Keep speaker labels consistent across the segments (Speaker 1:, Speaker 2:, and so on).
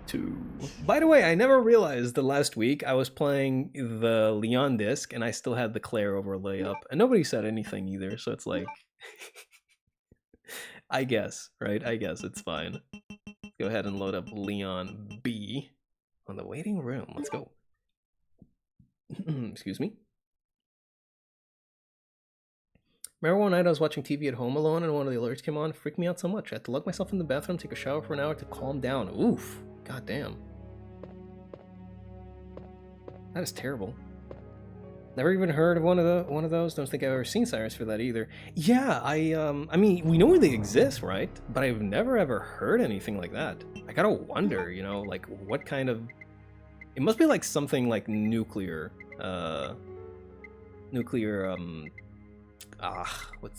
Speaker 1: 2. By the way, I never realized that last week I was playing the Leon disc and I still had the Claire overlay up, and nobody said anything either, so it's like, I guess, right? I guess it's fine. Go ahead and load up Leon B on the waiting room. Let's go. Excuse me. Remember one night I was watching TV at home alone and one of the alerts came on? It freaked me out so much. I had to lock myself in the bathroom, take a shower for an hour to calm down. Oof. God damn. That is terrible. Never even heard of one of those. Don't think I've ever seen sirens for that either. Yeah, I mean, we know they exist, right? But I've never ever heard anything like that. I gotta wonder, you know, like what kind of... It must be like something like nuclear, what's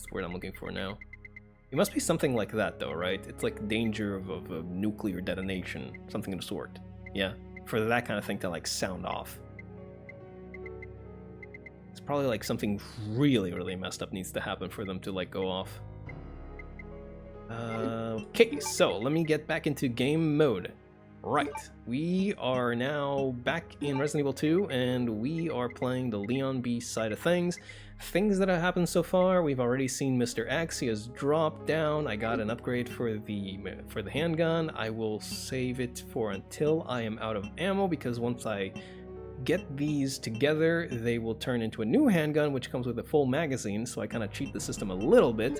Speaker 1: the word I'm looking for now? It must be something like that though, right? It's like danger of a nuclear detonation, something of the sort. Yeah, for that kind of thing to like sound off. It's probably like something really, really messed up needs to happen for them to like go off. Okay, so let me get back into game mode. Right, we are now back in Resident Evil 2, and we are playing the Leon B side of things. Things that have happened so far, we've already seen Mr. X, he has dropped down. I got an upgrade for the handgun. I will save it for until I am out of ammo, because once I get these together, they will turn into a new handgun, which comes with a full magazine, so I kind of cheat the system a little bit.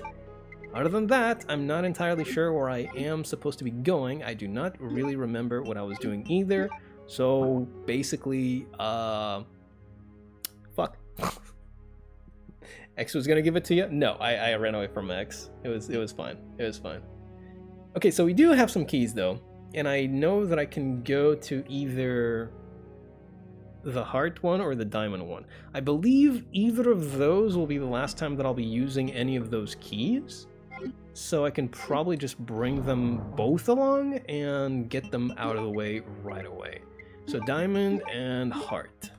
Speaker 1: Other than that, I'm not entirely sure where I am supposed to be going. I do not really remember what I was doing either. So basically, fuck. X was gonna give it to you? No, I ran away from X. It was fine. It was fine. Okay, so we do have some keys though, and I know that I can go to either the heart one or the diamond one. I believe either of those will be the last time that I'll be using any of those keys. So I can probably just bring them both along and get them out of the way right away. So diamond and heart.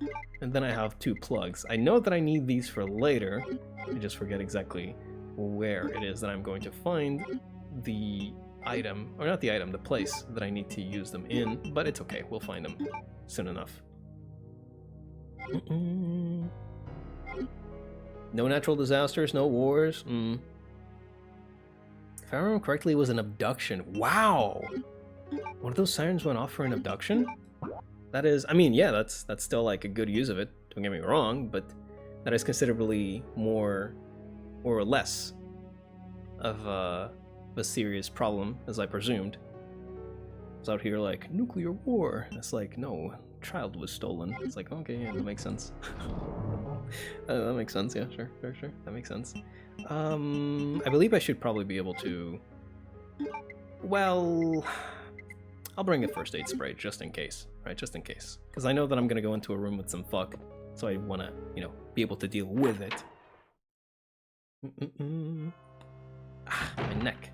Speaker 1: And then I have 2 plugs. I know that I need these for later. I just forget exactly where it is that I'm going to find the item, or not the item, the place that I need to use them in, but it's okay, we'll find them soon enough. No natural disasters, no wars. If I remember correctly, it was an abduction. Wow! One of those sirens went off for an abduction? That is, I mean, yeah, that's still like a good use of it, don't get me wrong, but that is considerably more or less of a serious problem, as I presumed. I was out here like, nuclear war. It's like, no, child was stolen. It's like, okay, yeah, that makes sense. That makes sense, yeah, sure, that makes sense. I believe I should probably be able to... Well... I'll bring a first aid spray just in case, right? Just in case. Because I know that I'm gonna go into a room with some fuck, so I wanna, you know, be able to deal with it. My neck.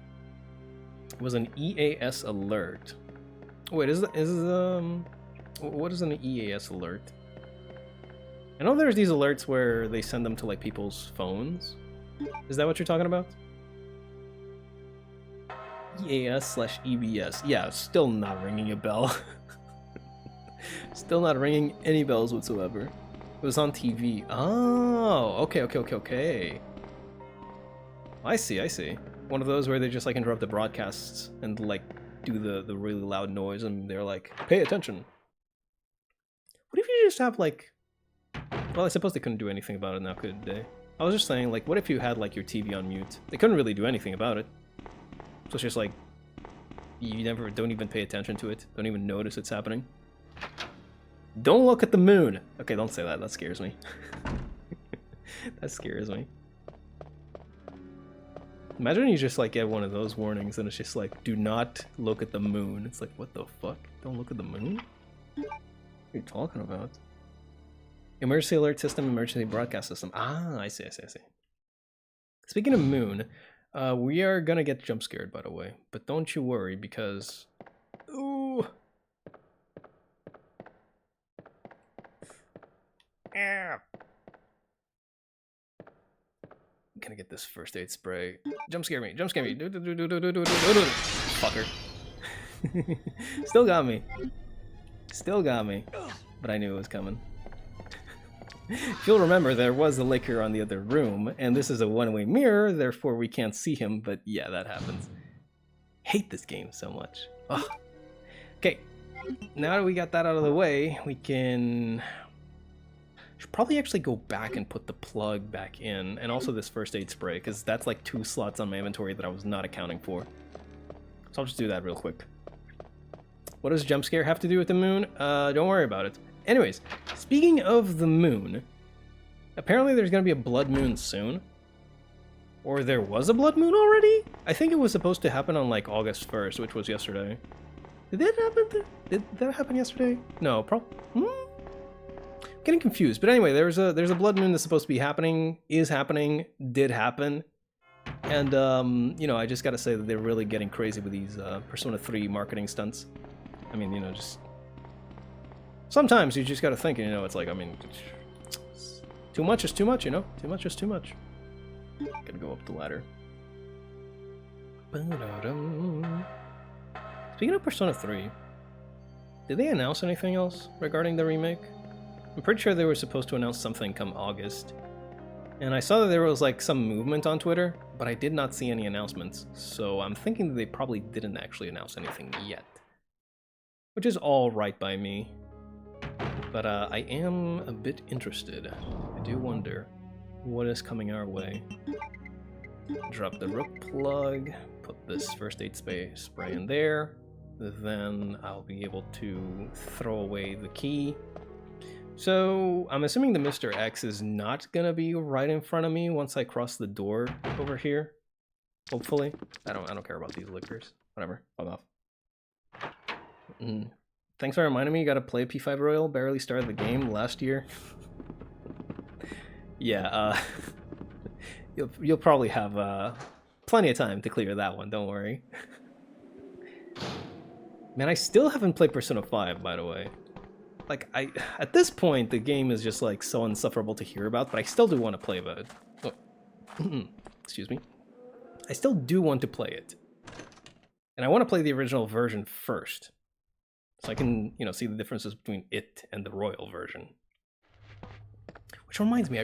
Speaker 1: It was an EAS alert. Wait, what is an EAS alert? I know there's these alerts where they send them to like people's phones. Is that what you're talking about? EAS/EBS. Yeah, still not ringing a bell. Still not ringing any bells whatsoever. It was on TV. Oh, okay. I see. One of those where they just like interrupt the broadcasts and like do the really loud noise and they're like, pay attention. What if you just have like... Well, I suppose they couldn't do anything about it now, could they? I was just saying, like, what if you had like your TV on mute? They couldn't really do anything about it. So it's just like, you don't even pay attention to it. Don't even notice it's happening. Don't look at the moon! Okay, don't say that. That scares me. That scares me. Imagine you just like get one of those warnings and it's just like, do not look at the moon. It's like, what the fuck? Don't look at the moon? What are you talking about? Emergency alert system, emergency broadcast system. Ah, I see. Speaking of moon, we are gonna get jump scared, by the way. But don't you worry, because... Ooh! Ah. I'm gonna get this first aid spray. Jump scare me. Fucker. Still got me. Still got me. But I knew it was coming. If you'll remember, there was a Licker on the other room, and this is a one-way mirror, therefore we can't see him, but yeah, that happens. Hate this game so much. Ugh. Okay, now that we got that out of the way, we can... Should probably actually go back and put the plug back in, and also this first aid spray, because that's like 2 slots on my inventory that I was not accounting for. So I'll just do that real quick. What does jump scare have to do with the moon? Don't worry about it. Anyways, speaking of the moon, apparently there's going to be a blood moon soon. Or there was a blood moon already? I think it was supposed to happen on like August 1st, which was yesterday. Did that happen? Did that happen yesterday? No, getting confused. But anyway, there's a blood moon that's supposed to be happening, is happening, did happen. And, you know, I just gotta say that they're really getting crazy with these Persona 3 marketing stunts. I mean, you know, just... Sometimes you just gotta think, you know, it's like, I mean... Too much is too much, you know? Too much is too much. Gotta go up the ladder. Speaking of Persona 3, did they announce anything else regarding the remake? I'm pretty sure they were supposed to announce something come August. And I saw that there was like some movement on Twitter, but I did not see any announcements. So I'm thinking that they probably didn't actually announce anything yet. Which is all right by me. But I am a bit interested. I do wonder what is coming our way. Drop the rook plug, put this first aid spray in there. Then I'll be able to throw away the key. So I'm assuming the Mr. X is not gonna be right in front of me once I cross the door over here. Hopefully. I don't care about these Lickers. Whatever. Fuck off. Thanks for reminding me you gotta play P5 Royal. Barely started the game last year. Yeah, you'll probably have plenty of time to clear that one, don't worry. Man, I still haven't played Persona 5, by the way. Like, at this point, the game is just, like, so insufferable to hear about, but I still do want to play about it. Oh. Excuse me. I still do want to play it. And I want to play the original version first. So I can, you know, see the differences between it and the Royal version. Which reminds me,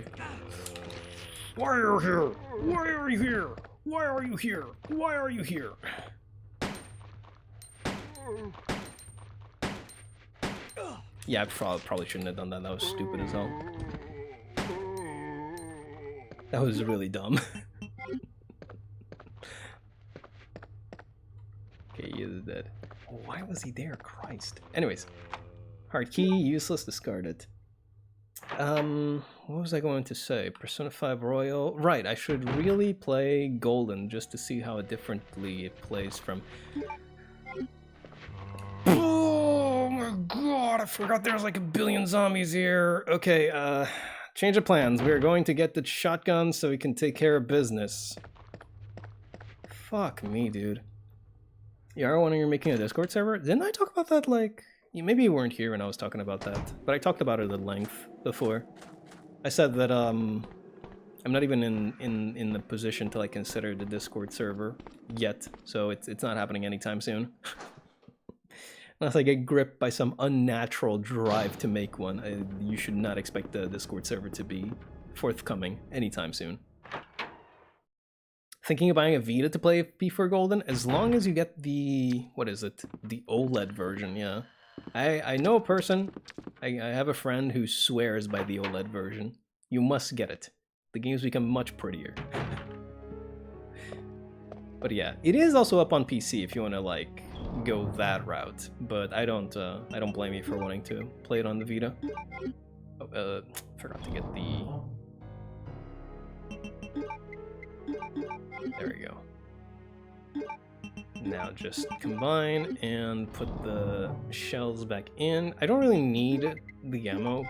Speaker 1: why are you here? Why are you here? Why are you here? Why are you here? Yeah, I probably shouldn't have done that. That was stupid as hell. That was really dumb. Okay, he is dead. Oh, why was he there? Christ. Anyways. Hard key, useless, discard it. What was I going to say? Persona 5 Royal. Right, I should really play Golden just to see how differently it plays from... Oh my god, I forgot there's like a billion zombies here. Okay, change of plans. We're going to get the shotgun so we can take care of business. Fuck me, dude. Yara, when you're making a Discord server? Didn't I talk about that, like... Maybe you weren't here when I was talking about that, but I talked about it at length before. I said that, I'm not even in the position to, like, consider the Discord server yet, so it's not happening anytime soon. Unless I get gripped by some unnatural drive to make one, you should not expect the Discord server to be forthcoming anytime soon. Thinking of buying a Vita to play P4 Golden, as long as you get the... what is it? The OLED version, yeah. I know a person, I have a friend who swears by the OLED version. You must get it. The games become much prettier. But yeah, it is also up on PC if you want to, like, go that route. But I don't blame you for wanting to play it on the Vita. Oh, forgot to get the... There we go. Now just combine and put the shells back in. I don't really need the ammo.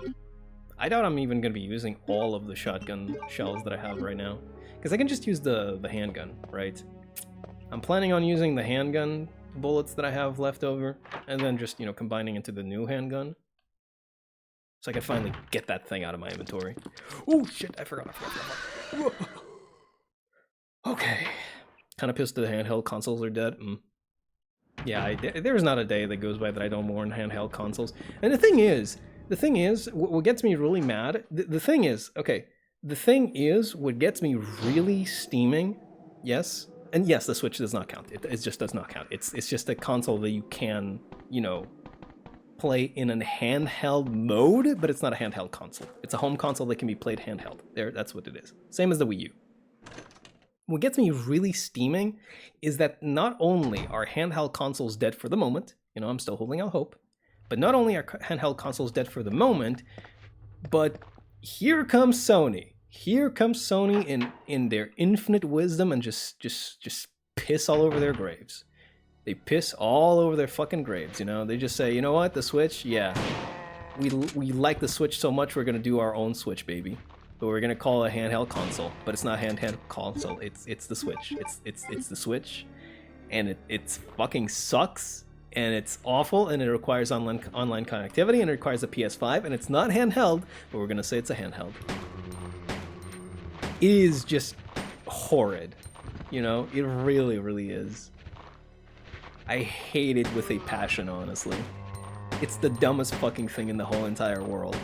Speaker 1: I doubt I'm even going to be using all of the shotgun shells that I have right now. Because I can just use the handgun, right? I'm planning on using the handgun bullets that I have left over, and then just, you know, combining into the new handgun. So I can finally get that thing out of my inventory. Oh shit, I forgot. Okay. Kind of pissed the handheld consoles are dead. Yeah, there's not a day that goes by that I don't mourn handheld consoles. And the thing is, what gets me really mad, the thing is, what gets me really steaming, yes, and yes, the Switch does not count. It just does not count. It's just a console that you can, you know, play in a handheld mode, but it's not a handheld console. It's a home console that can be played handheld. That's what it is. Same as the Wii U. What gets me really steaming is that not only are handheld consoles dead for the moment, you know, I'm still holding out hope, but not only are handheld consoles dead for the moment, but here comes Sony. Here comes Sony in their infinite wisdom and just piss all over their graves. They piss all over their fucking graves, you know? They just say, you know what, the Switch, yeah, we like the Switch so much we're gonna do our own Switch, baby. But we're gonna call it a handheld console, but it's not a handheld console. It's the Switch. It's the Switch, and it fucking sucks, and it's awful, and it requires online connectivity, and it requires a PS5, and it's not handheld, but we're gonna say it's a handheld. It is just horrid, you know. It really, really is. I hate it with a passion, honestly. It's the dumbest fucking thing in the whole entire world,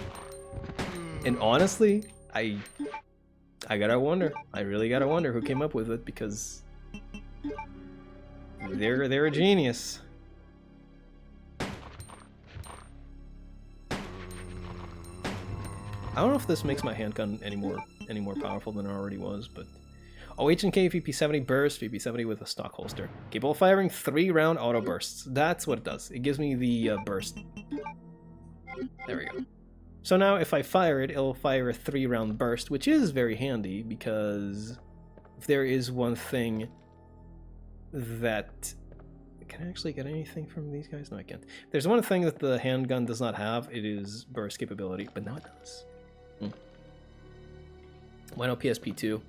Speaker 1: and honestly, I gotta wonder. I really gotta wonder who came up with it, because they're a genius. I don't know if this makes my handgun any more powerful than it already was, but OH&K VP70 burst, VP70 with a stock holster, capable of firing 3-round auto bursts. That's what it does. It gives me the burst. There we go. So now if I fire it, it'll fire a 3-round burst, which is very handy, because if there is one thing that... Can I actually get anything from these guys? No, I can't. If there's one thing that the handgun does not have, it is burst capability, but now it does. Why no PSP2?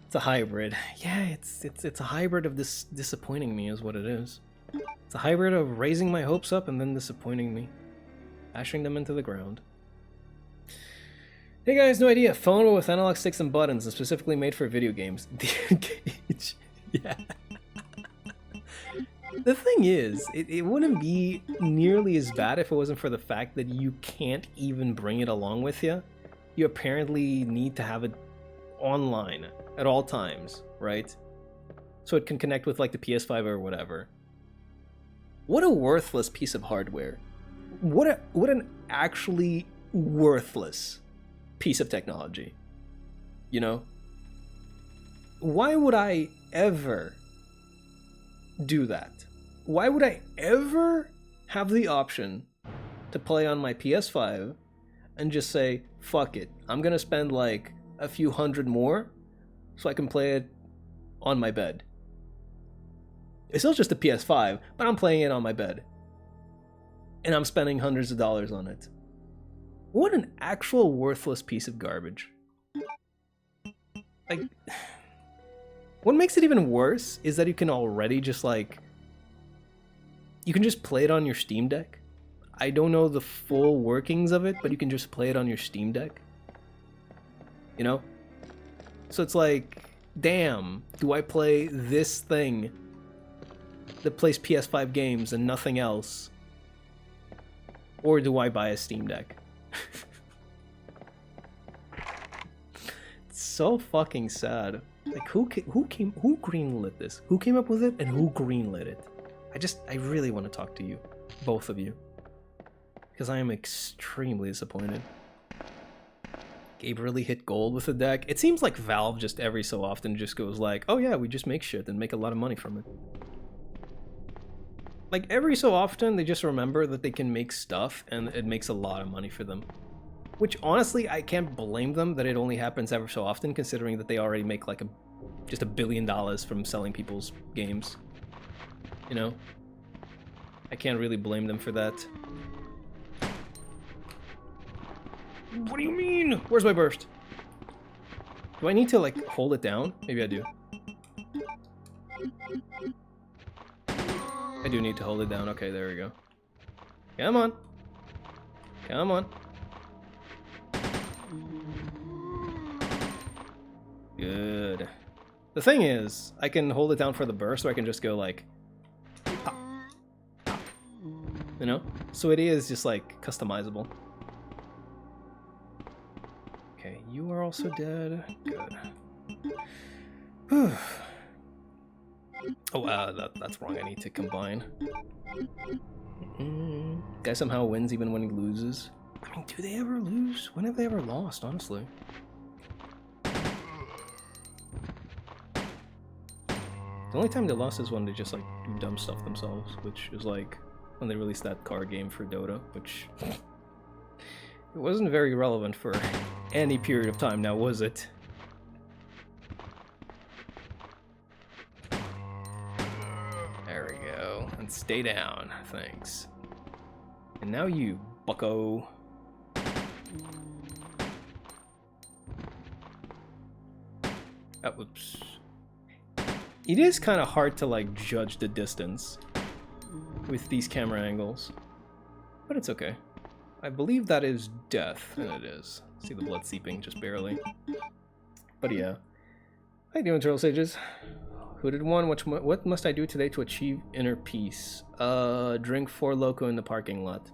Speaker 1: It's a hybrid. Yeah, it's a hybrid of this disappointing me is what it is. It's a hybrid of raising my hopes up and then disappointing me. Bashing them into the ground. Hey guys, no idea. Phone with analog sticks and buttons and specifically made for video games. Engage. Yeah. The thing is, it wouldn't be nearly as bad if it wasn't for the fact that you can't even bring it along with you. You apparently need to have it online at all times, right? So it can connect with like the PS5 or whatever. What a worthless piece of hardware. What an actually worthless piece of technology. You know? Why would I ever do that? Why would I ever have the option to play on my PS5 and just say, fuck it, I'm gonna spend like a few hundred more so I can play it on my bed? It's still just a PS5, but I'm playing it on my bed. And I'm spending hundreds of dollars on it. What an actual worthless piece of garbage. Like, what makes it even worse is that you can already just like, you can just play it on your Steam Deck. I don't know the full workings of it, but you can just play it on your Steam Deck. You know? So it's like, damn, do I play this thing that plays PS5 games and nothing else? Or do I buy a Steam Deck? It's so fucking sad. Like, who greenlit this? Who came up with it and who greenlit it? I really want to talk to you, both of you, because I am extremely disappointed. Gabe really hit gold with the deck. It seems like Valve just every so often just goes like, oh yeah, we just make shit and make a lot of money from it. Like, every so often they just remember that they can make stuff and it makes a lot of money for them. Which, honestly, I can't blame them that it only happens ever so often, considering that they already make like just $1 billion from selling people's games. You know? I can't really blame them for that. What do you mean? Where's my burst? Do I need to, like, hold it down? Maybe I do. I do need to hold it down. Okay, there we go. Come on. Come on. Good. The thing is, I can hold it down for the burst, or I can just go like... You know? So it is just like customizable. Okay, you are also dead. Good. Oh, that's wrong. I need to combine. Guy somehow wins even when he loses. I mean, do they ever lose? When have they ever lost, honestly? The only time they lost is when they just like do dumb stuff themselves, which is like when they released that card game for Dota, which it wasn't very relevant for any period of time now, was it? There we go. And stay down, thanks. And now you, bucko. Oh, whoops. It is kind of hard to like judge the distance with these camera angles, but it's okay. I believe that is death, and it is. See the blood seeping just barely. But yeah. How you doing, Turtle Sages? Hooded one, what must I do today to achieve inner peace? Drink 4 Loco in the parking lot.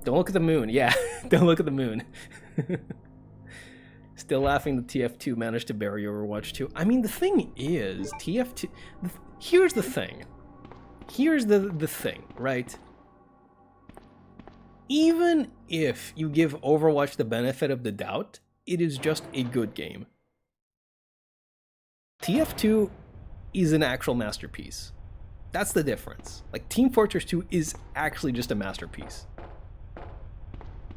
Speaker 1: Don't look at the moon. Yeah, don't look at the moon. Still laughing that TF2 managed to bury Overwatch 2. I mean, the thing is, TF2... Here's the thing. Here's the thing, right? Even if you give Overwatch the benefit of the doubt, it is just a good game. TF2 is an actual masterpiece. That's the difference. Like, Team Fortress 2 is actually just a masterpiece.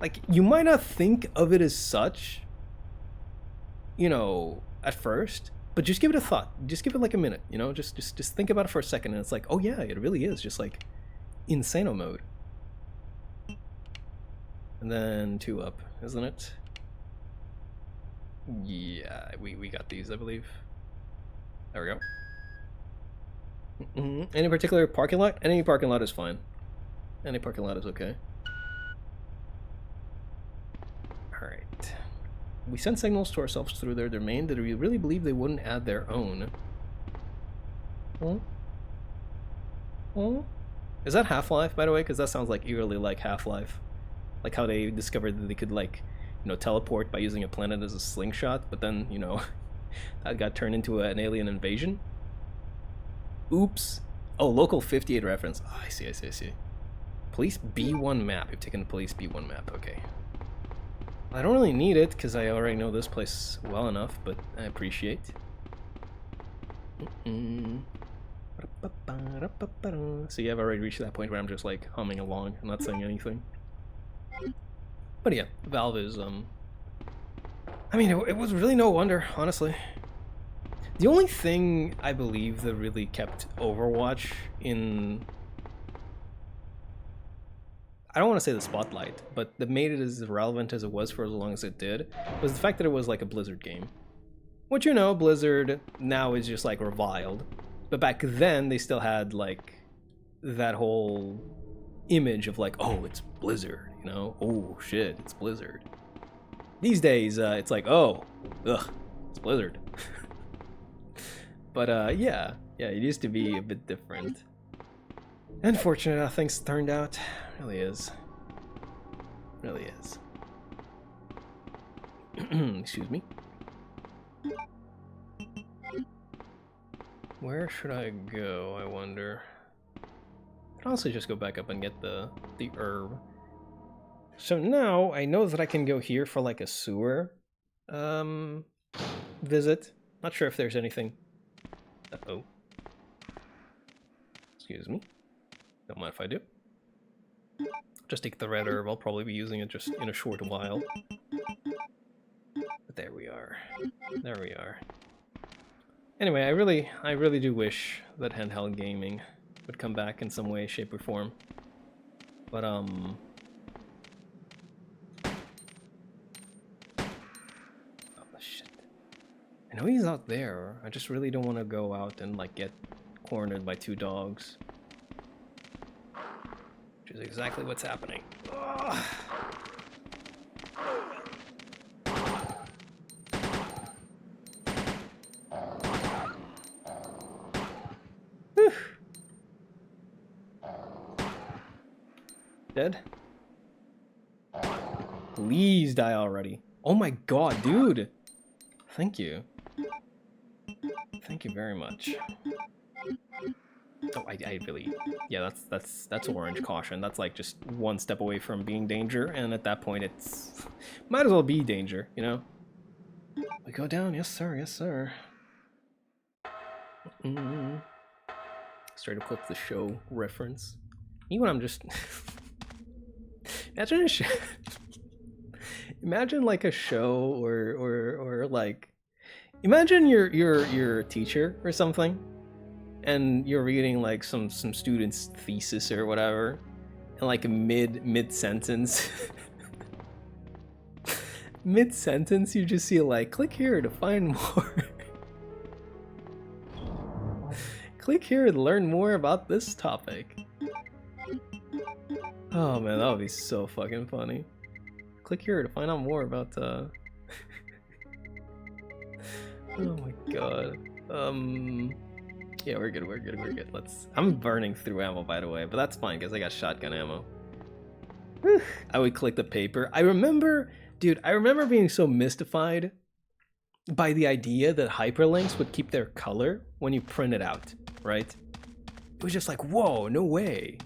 Speaker 1: Like, you might not think of it as such, you know, at first, but just give it a thought. Just give it like a minute, you know? Just think about it for a second, and it's like, oh yeah, it really is just like Insano mode. And then 2 up, isn't it? Yeah, we got these, I believe. There we go. Any particular parking lot? Any parking lot is fine. Any parking lot is okay. Alright. We send signals to ourselves through their domain that we really believe they wouldn't add their own. Hmm? Hmm? Is that Half-Life, by the way? Because that sounds like eerily like Half-Life. Like how they discovered that they could, like, you know, teleport by using a planet as a slingshot, but then, you know, that got turned into an alien invasion. Oops. Oh, local 58 reference. Oh, I see. Police B1 map. You've taken the police B1 map. Okay. I don't really need it because I already know this place well enough, but I appreciate. So yeah, I've already reached that point where I'm just like humming along. I'm not saying anything. But yeah, Valve is I mean, it was really no wonder, honestly. The only thing I believe that really kept Overwatch in, I don't want to say the spotlight, but that made it as relevant as it was for as long as it did, was the fact that it was like a Blizzard game. Which, you know, Blizzard now is just like reviled. But back then, they still had like that whole image of like, oh, it's Blizzard, you know? Oh, shit, it's Blizzard. These days, it's like, oh, ugh, it's Blizzard. But yeah, it used to be a bit different. Unfortunate how things turned out. Really is. Really is. Excuse me. Where should I go, I wonder? I can also just go back up and get the herb. So now I know that I can go here for like a sewer visit. Not sure if there's anything. Uh-oh. Excuse me. Don't mind if I do. Just take the red herb. I'll probably be using it just in a short while. But there we are. There we are. Anyway, I really do wish that handheld gaming would come back in some way, shape, or form. But oh shit. I know he's out there. I just really don't want to go out and like get cornered by 2 dogs. Which is exactly what's happening. Ugh. Dead? Please die already. Oh my god, dude! Thank you. Thank you very much. Oh, I really... Yeah, that's orange caution. That's like just one step away from being danger, and at that point it's... Might as well be danger, you know? We go down, yes sir, yes sir. Straight up clip the show reference. Even when I'm just... Imagine a show... Imagine like a show or like... Imagine you're a teacher or something, and you're reading like some student's thesis or whatever, and like mid sentence, mid sentence you just see like, click here to find more. Click here to learn more about this topic. Oh man, that would be so fucking funny. Click here to find out more about oh my god. Yeah, we're good. I'm burning through ammo, by the way, but that's fine because I got shotgun ammo. I would click the paper. I remember being so mystified by the idea that hyperlinks would keep their color when you print it out, right? It was just like, whoa, no way.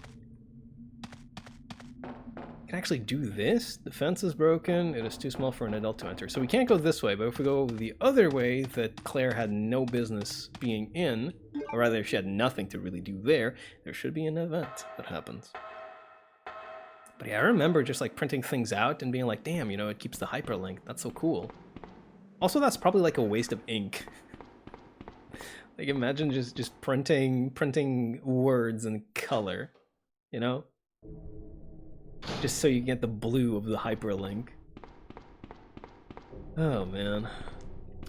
Speaker 1: Can actually do this? The fence is broken. It is too small for an adult to enter. So we can't go this way, but if we go the other way that Claire had no business being in, or rather she had nothing to really do there should be an event that happens. But yeah, I remember just like printing things out and being like, damn, you know, it keeps the hyperlink. That's so cool. Also, that's probably like a waste of ink. Like imagine just printing words in color, you know? Just so you get the blue of the hyperlink. Oh man.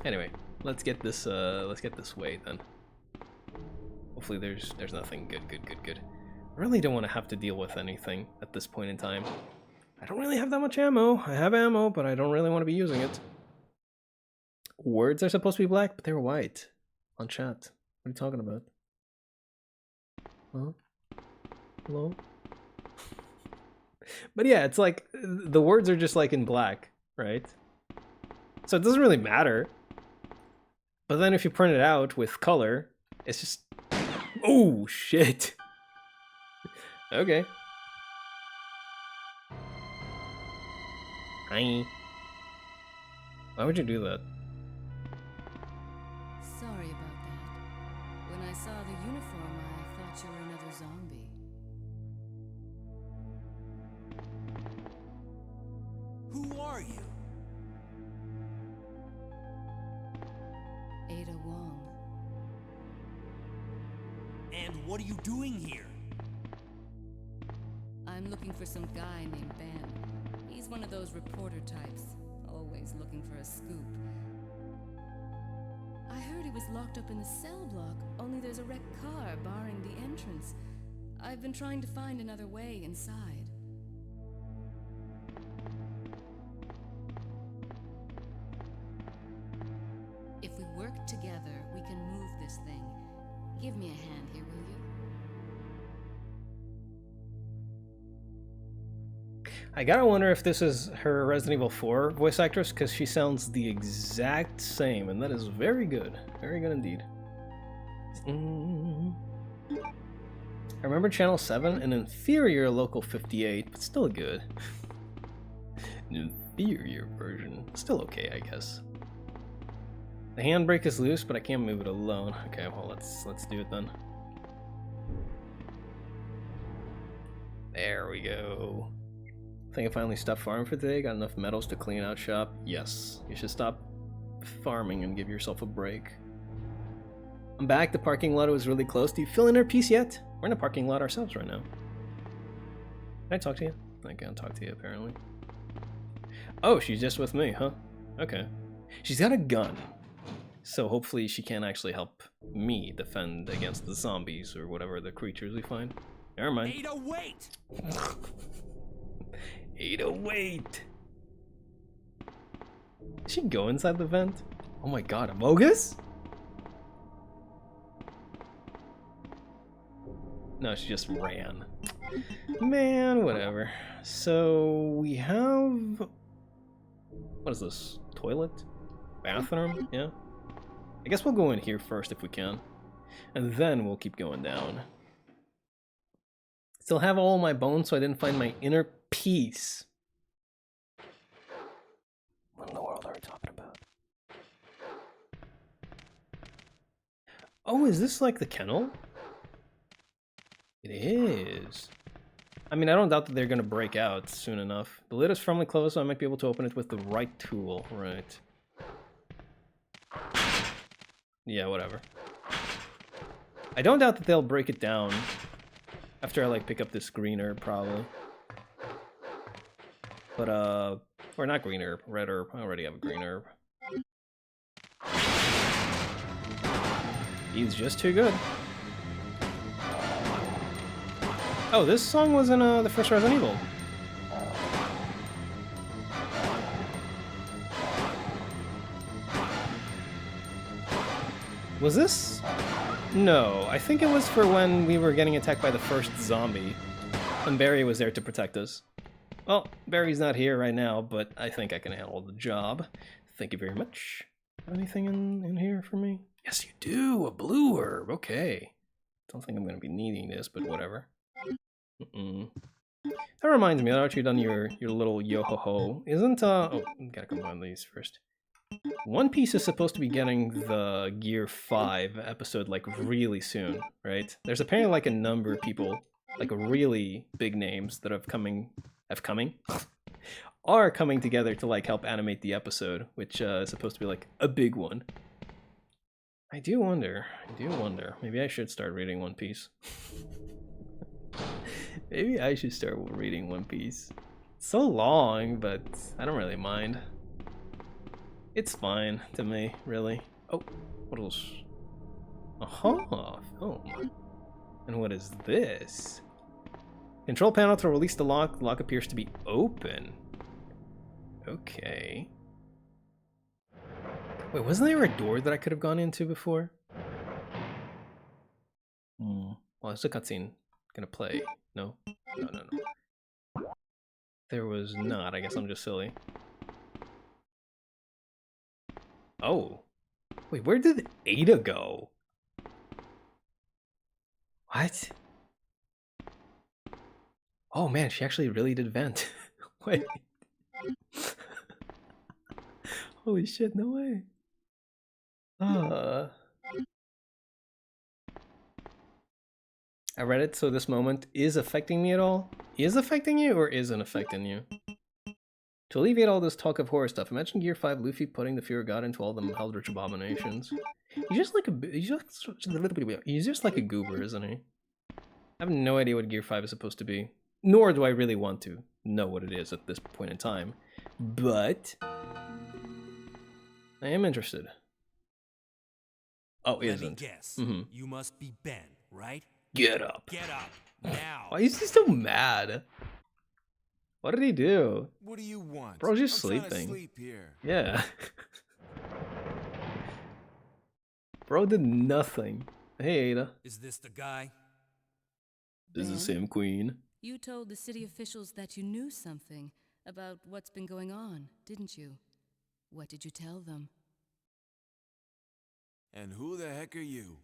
Speaker 1: Anyway, let's get this way then. Hopefully there's nothing. Good. I really don't want to have to deal with anything at this point in time. I don't really have that much ammo. I have ammo, but I don't really want to be using it. Words are supposed to be black, but they're white. On chat. What are you talking about? Huh? Hello? But yeah, it's like the words are just like in black, right? So it doesn't really matter. But then if you print it out with color, it's just... Oh, shit. Okay. Hi. Why would you do that?
Speaker 2: Sorry about that. When I saw the uniform, I thought you were another zombie.
Speaker 3: Who are you?
Speaker 2: Ada Wong.
Speaker 3: And what are you doing here?
Speaker 2: I'm looking for some guy named Ben. He's one of those reporter types, always looking for a scoop. I heard he was locked up in the cell block, only there's a wrecked car barring the entrance. I've been trying to find another way inside. If we work together, we can move this thing. Give me a hand here, will you?
Speaker 1: I gotta wonder if this is her Resident Evil 4 voice actress, because she sounds the exact same, and that is very good. Very good indeed. I remember Channel 7, an inferior Local 58, but still good. An inferior version. Still okay, I guess. The handbrake is loose, but I can't move it alone. Okay, well, let's do it then. There we go. I think I finally stopped farming for today. Got enough metals to clean out shop. Yes, you should stop farming and give yourself a break. I'm back. The parking lot was really close. Do you fill in our piece yet? We're in a parking lot ourselves right now. Can I talk to you? I can't talk to you apparently. Oh, she's just with me, huh? Okay. She's got a gun. So hopefully she can actually help me defend against the zombies or whatever the creatures we find. Never mind.
Speaker 3: Ada, wait!
Speaker 1: Ada, wait! Did she go inside the vent? Oh my god, Amogus? No, she just ran. Man, whatever. So we have... What is this? Toilet? Bathroom? Yeah. I guess we'll go in here first if we can. And then we'll keep going down. Still have all my bones, so I didn't find my inner peace. What in the world are we talking about? Oh, is this like the kennel? It is. I mean, I don't doubt that they're gonna break out soon enough. The lid is firmly closed, so I might be able to open it with the right tool. Right. Yeah, whatever. I don't doubt that they'll break it down after I, like, pick up this green herb, probably. But, or not green herb, red herb. I already have a green herb. He's just too good. Oh, this song was in the first Resident Evil. Was this? No, I think it was for when we were getting attacked by the first zombie. And Barry was there to protect us. Well, Barry's not here right now, but I think I can handle the job. Thank you very much. Anything in here for me? Yes, you do! A blue herb, okay. Don't think I'm gonna be needing this, but whatever. That reminds me, now that you've done your little yo-ho-ho, isn't, oh, gotta combine these first. One Piece is supposed to be getting the Gear 5 episode, like, really soon, right? There's apparently, like, a number of people, like, really big names that are coming together to, like, help animate the episode, which is supposed to be, like, a big one. I do wonder. Maybe I should start reading One Piece. Maybe I should start reading One Piece. It's so long, but I don't really mind. It's fine to me, really. Oh, what else? Aha, film. And what is this? Control panel to release the lock. The lock appears to be open. Okay. Wait, wasn't there a door that I could have gone into before? Well, there's a cutscene gonna play. No? No. There was not. I guess I'm just silly. Oh. Wait, where did Ada go? What? Oh man, she actually really did vent. Wait. Holy shit, no way. I read it, so this moment is affecting me at all? Is affecting you or isn't affecting you? To alleviate all this talk of horror stuff, imagine Gear 5 Luffy putting the fear of God into all the Eldritch abominations. He's just like a goober, isn't he? I have no idea what Gear 5 is supposed to be. Nor do I really want to know what it is at this point in time. But I am interested. Oh,
Speaker 3: Let me
Speaker 1: isn't.
Speaker 3: guess. You must be Ben, right?
Speaker 1: Get up.
Speaker 3: Get up now.
Speaker 1: Why is he so mad? What did he do?
Speaker 4: What do you want?
Speaker 1: Bro's just
Speaker 4: I'm trying to
Speaker 1: sleeping.
Speaker 4: sleep here.
Speaker 1: Yeah. Bro did nothing. Hey, Ada.
Speaker 3: Is this the guy?
Speaker 1: This is
Speaker 2: Ben?
Speaker 1: Sam Queen.
Speaker 2: You told the city officials that you knew something about what's been going on, didn't you? What did you tell them?
Speaker 4: And who the heck are you?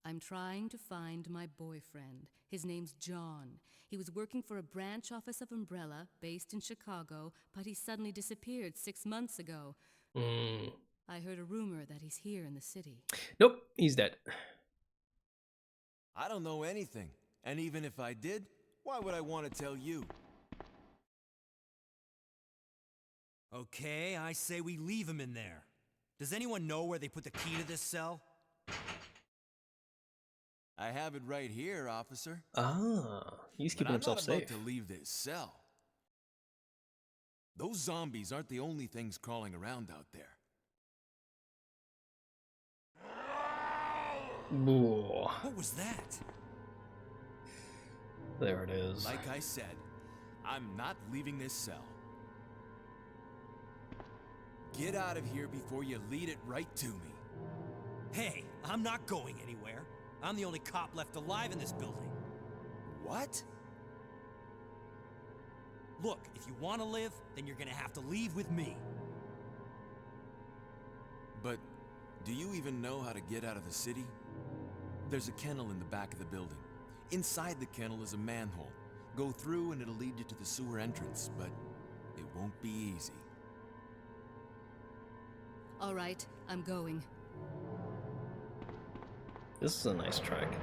Speaker 2: I'm trying to find my boyfriend. His name's John. He was working for a branch office of Umbrella, based in Chicago, but he suddenly disappeared 6 months ago. I heard a rumor that he's here in the city.
Speaker 1: Nope, he's dead.
Speaker 4: I don't know anything. And even if I did, why would I want to tell you?
Speaker 3: Okay, I say we leave him in there. Does anyone know where they put the key to this cell?
Speaker 4: I have it right here, officer.
Speaker 1: Ah, he's keeping
Speaker 4: But I'm
Speaker 1: himself
Speaker 4: not
Speaker 1: safe.
Speaker 4: about to leave this cell. Those zombies aren't the only things crawling around out there.
Speaker 1: Whoa.
Speaker 3: What was that?
Speaker 1: There it is.
Speaker 4: Like I said, I'm not leaving this cell. Get out of here before you lead it right to me.
Speaker 3: Hey, I'm not going anywhere. I'm the only cop left alive in this building.
Speaker 4: What?
Speaker 3: Look, if you want to live, then you're gonna have to leave with me.
Speaker 4: But do you even know how to get out of the city? There's a kennel in the back of the building. Inside the kennel is a manhole. Go through and it'll lead you to the sewer entrance, but it won't be easy.
Speaker 2: All right, I'm going.
Speaker 1: This is a nice track.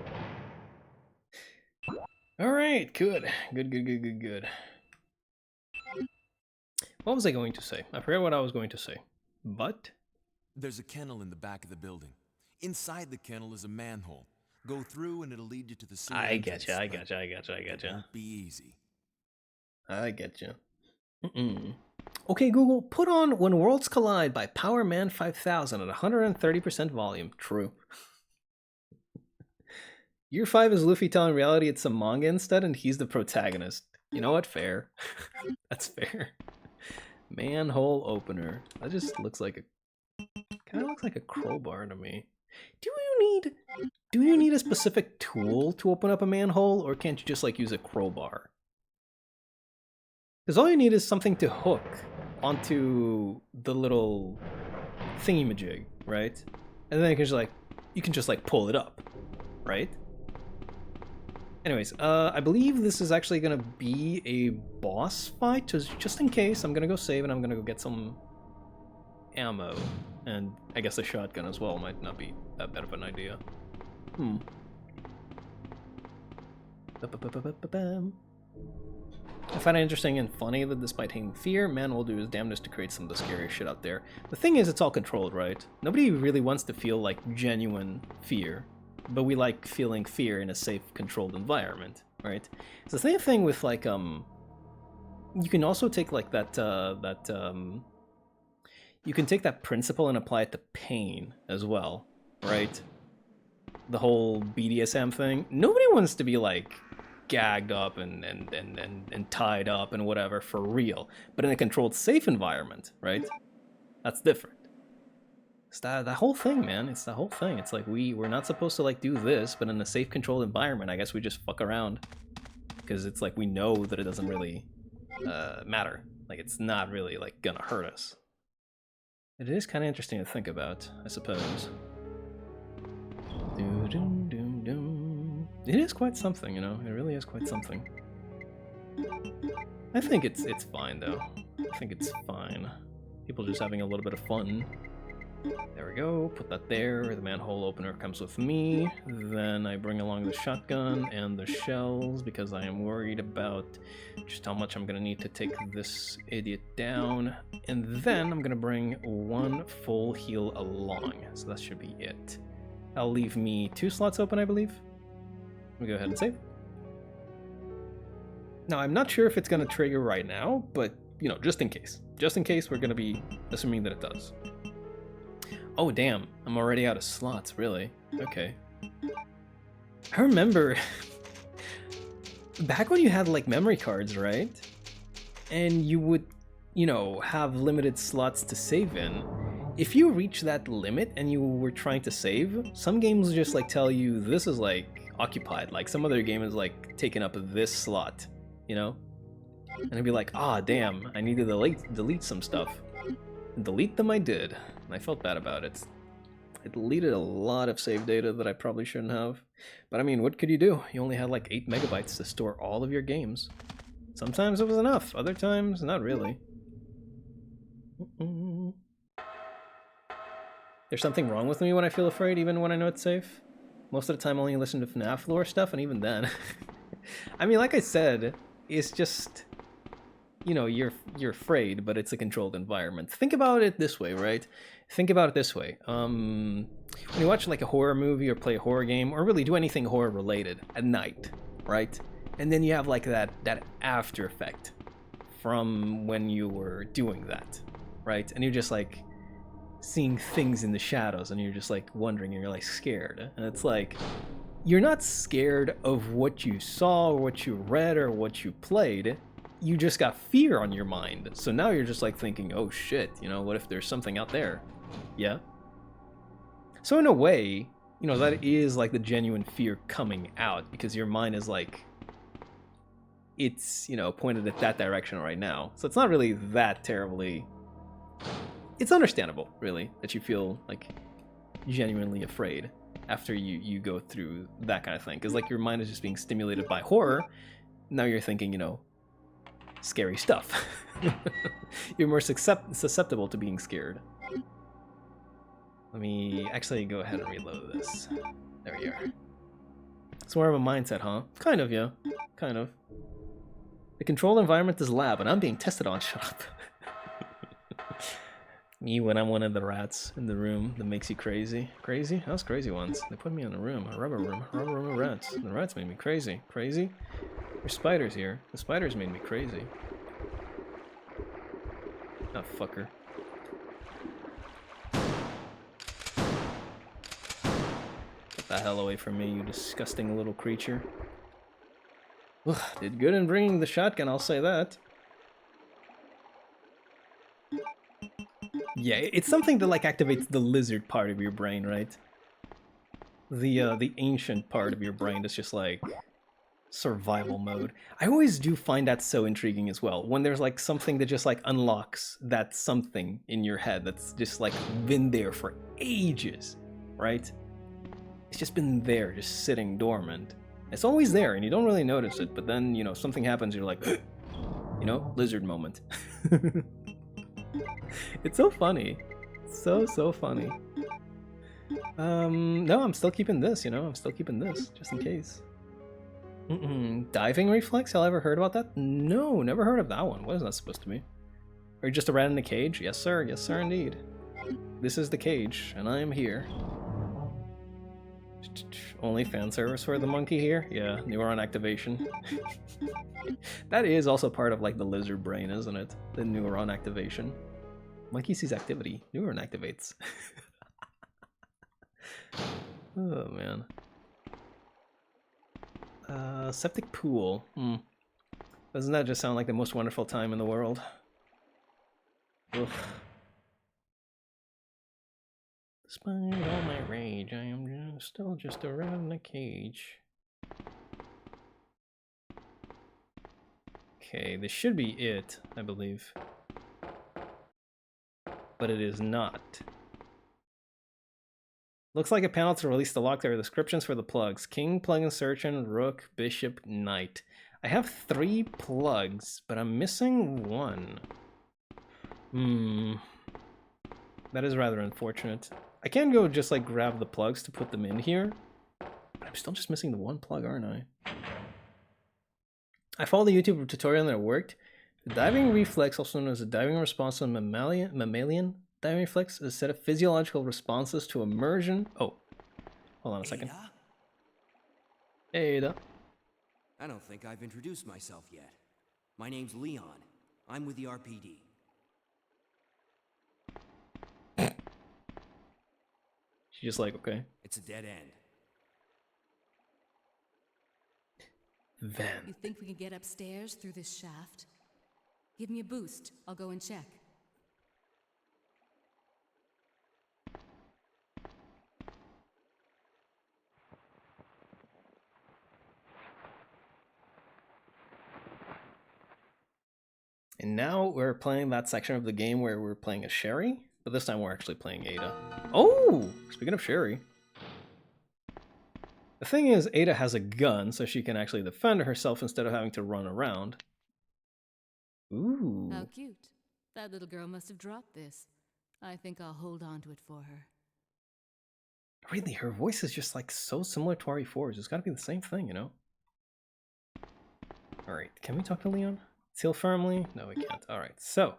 Speaker 1: Alright, good. Good. What was I going to say? I forgot what I was going to say. But?
Speaker 4: There's a kennel in the back of the building. Inside the kennel is a manhole. Go through and it'll lead you to the sewer entrance.
Speaker 1: I
Speaker 4: but
Speaker 1: getcha.
Speaker 4: It won't be easy.
Speaker 1: I getcha. Okay, Google, put on When Worlds Collide by Power Man 5000 at 130% volume. True. Year 5 is Luffy telling reality it's a manga instead, and he's the protagonist. You know what? Fair. That's fair. Manhole opener. That just looks like a... kind of looks like a crowbar to me. Do you need a specific tool to open up a manhole, or can't you just like use a crowbar? Because all you need is something to hook onto the little thingy-majig, right? And then you can just like pull it up, right? Anyways, I believe this is actually gonna be a boss fight, just in case. I'm gonna go save and I'm gonna go get some ammo. And I guess a shotgun as well might not be that bad of an idea. I find it interesting and funny that despite hating fear, man will do his damnedest to create some of the scariest shit out there. The thing is, it's all controlled, right? Nobody really wants to feel like genuine fear, but we like feeling fear in a safe, controlled environment, right? It's the same thing with like you can also take like you can take that principle and apply it to pain as well, right? The whole BDSM thing. Nobody wants to be like gagged up and tied up and whatever for real, but in a controlled, safe environment, right? That's different. It's that whole thing, man. It's the whole thing. It's like we're not supposed to like do this, but in a safe, controlled environment, I guess we just fuck around because it's like we know that it doesn't really matter. Like it's not really like gonna hurt us. It is kind of interesting to think about, I suppose. It is quite something, you know. It really is quite something. I think it's fine though. I think it's fine. People just having a little bit of fun. There we go. Put that there. The manhole opener comes with me. Then I bring along the shotgun and the shells because I am worried about just how much I'm gonna need to take this idiot down. And then I'm gonna bring one full heal along. So that should be it. That'll leave me 2 slots open, I believe. Let me go ahead and save. Now, I'm not sure if it's gonna trigger right now, but, you know, just in case. Just in case, we're gonna be assuming that it does. Oh, damn. I'm already out of slots, really. Okay. I remember back when you had, like, memory cards, right? And you would, you know, have limited slots to save in. If you reach that limit and you were trying to save, some games just, like, tell you this is, like, occupied. Like, some other game is, like, taking up this slot, you know? And I'd be like, ah, damn, I need to delete some stuff. And delete them I did. And I felt bad about it. I deleted a lot of save data that I probably shouldn't have. But I mean, what could you do? You only had like 8 megabytes to store all of your games. Sometimes it was enough, other times not really. There's something wrong with me when I feel afraid, even when I know it's safe. Most of the time I only listen to FNAF lore stuff, and even then. I mean, like I said, it's just... You know, you're afraid, but it's a controlled environment. Think about it this way, right? Think about it this way. When you watch like a horror movie or play a horror game, or really do anything horror related at night, right? And then you have like that after effect from when you were doing that, right? And you're just like seeing things in the shadows, and you're just like wondering, and you're like scared. And it's like, you're not scared of what you saw or what you read or what you played. You just got fear on your mind. So now you're just like thinking, oh shit, you know, what if there's something out there? Yeah. So in a way, you know, that is like the genuine fear coming out, because your mind is like, it's, you know, pointed at that direction right now. So it's not really that terribly... It's understandable, really, that you feel, like, genuinely afraid after you go through that kind of thing. Because, like, your mind is just being stimulated by horror. Now you're thinking, you know, scary stuff. You're more susceptible to being scared. Let me actually go ahead and reload this. There we are. It's more of a mindset, huh? Kind of, yeah. Kind of. The controlled environment is lab, and I'm being tested on. Shut up. Me when I'm one of the rats in the room that makes you crazy. Crazy? Those crazy ones. They put me in a room, a rubber room of rats. The rats made me crazy. Crazy? There's spiders here. The spiders made me crazy. Oh, fucker. Get the hell away from me, you disgusting little creature. Ugh, did good in bringing the shotgun, I'll say that. Yeah, it's something that like activates the lizard part of your brain, right? The ancient part of your brain that's just like survival mode. I always do find that so intriguing as well. When there's like something that just like unlocks that something in your head that's just like been there for ages, right? It's just been there, just sitting dormant. It's always there and you don't really notice it, but then, you know, something happens, you're like, you know, lizard moment. It's so funny. So funny. No, I'm still keeping this, you know, I'm still keeping this, just in case. Diving reflex? Have I ever heard about that? No, never heard of that one. What is that supposed to be? Are you just a rat in a cage? Yes, sir. Yes, sir, indeed. This is the cage, and I am here. Only fan service for the monkey here? Yeah, neuron activation. That is also part of, like, the lizard brain, isn't it? The neuron activation. Monkey sees activity. Neuron activates. Oh, man. Septic pool. Doesn't that just sound like the most wonderful time in the world? Ugh. Despite all my rage, I am still just a rat in a cage. Okay, this should be it, I believe. But it is not. Looks like a panel to release the lock. There are descriptions for the plugs. King, plug insertion, rook, bishop, knight. I have 3 plugs, but I'm missing 1. That is rather unfortunate. I can go just like grab the plugs to put them in here. But I'm still just missing the 1 plug, aren't I? I followed the YouTube tutorial and it worked. The diving reflex, also known as the diving response to mammalian diving reflex, is a set of physiological responses to immersion. Oh, hold on a second. Ada.
Speaker 5: I don't think I've introduced myself yet. My name's Leon. I'm with the RPD.
Speaker 1: She's just like, okay.
Speaker 5: It's a dead end.
Speaker 1: Then.
Speaker 2: You think we can get upstairs through this shaft? Give me a boost. I'll go and check.
Speaker 1: And now we're playing that section of the game where we're playing as Sherry, but this time we're actually playing Ada. Oh, speaking of Sherry. The thing is, Ada has a gun, so she can actually defend herself instead of having to run around. Ooh.
Speaker 2: How cute. That little girl must have dropped this. I think I'll hold on to it for her.
Speaker 1: Really, her voice is just like so similar to RE4's. It's gotta be the same thing, you know? Alright, can we talk to Leon? Seal firmly? No, we can't. Alright, so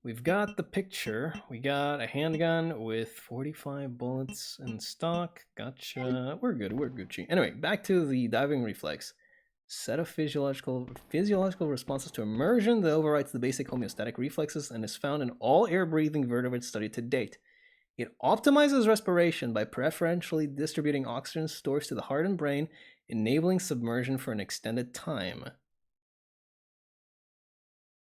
Speaker 1: we've got the picture. We got a handgun with 45 bullets in stock. Gotcha. We're good, we're Gucci. Anyway, back to the diving reflex. Set of physiological responses to immersion that overrides the basic homeostatic reflexes and is found in all air-breathing vertebrates studied to date. It optimizes respiration by preferentially distributing oxygen stores to the heart and brain, enabling submersion for an extended time.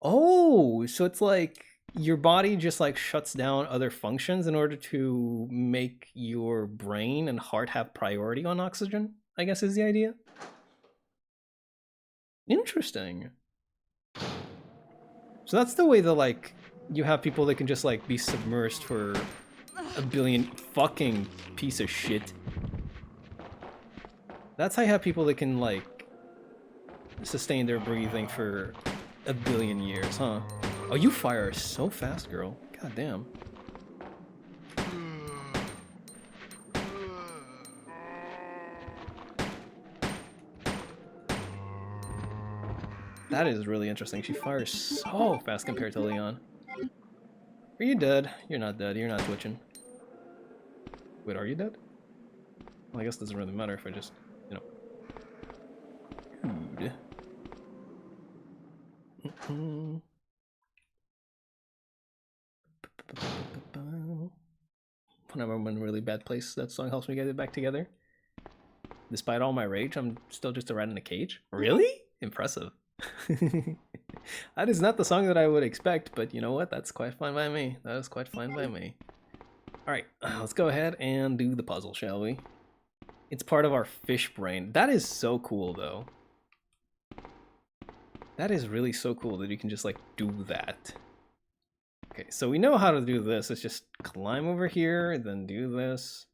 Speaker 1: Oh, so it's like your body just like shuts down other functions in order to make your brain and heart have priority on oxygen, I guess is the idea. Interesting. So that's the way that, like, you have people that can just, like, be submersed for a billion fucking piece of shit. That's how you have people that can, like, sustain their breathing for a billion years, huh? Oh, you fire so fast, girl. God damn. That is really interesting. She fires so fast compared to Leon. Are you dead? You're not dead. You're not twitching. Wait, are you dead? Well, I guess it doesn't really matter if I just, you know. Dude. Whenever I'm in a really bad place, that song helps me get it back together. Despite all my rage, I'm still just a rat in a cage. Really? Impressive. That is not the song that I would expect, but you know what? That's quite fine by me. That is quite fine by me. Alright, let's go ahead and do the puzzle, shall we? It's part of our fish brain. That is so cool, though. That is really so cool that you can just, like, do that. Okay, so we know how to do this. Let's just climb over here, then do this.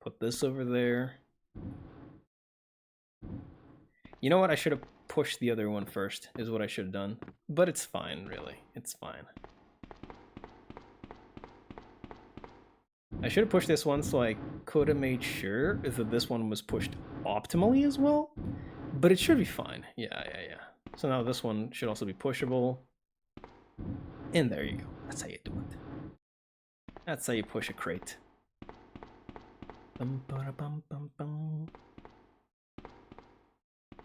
Speaker 1: Put this over there. You know what? I should have pushed the other one first, is what I should have done. But it's fine, really. It's fine. I should have pushed this one so I could have made sure that this one was pushed optimally as well. But it should be fine. Yeah. So now this one should also be pushable. And there you go. That's how you do it. That's how you push a crate.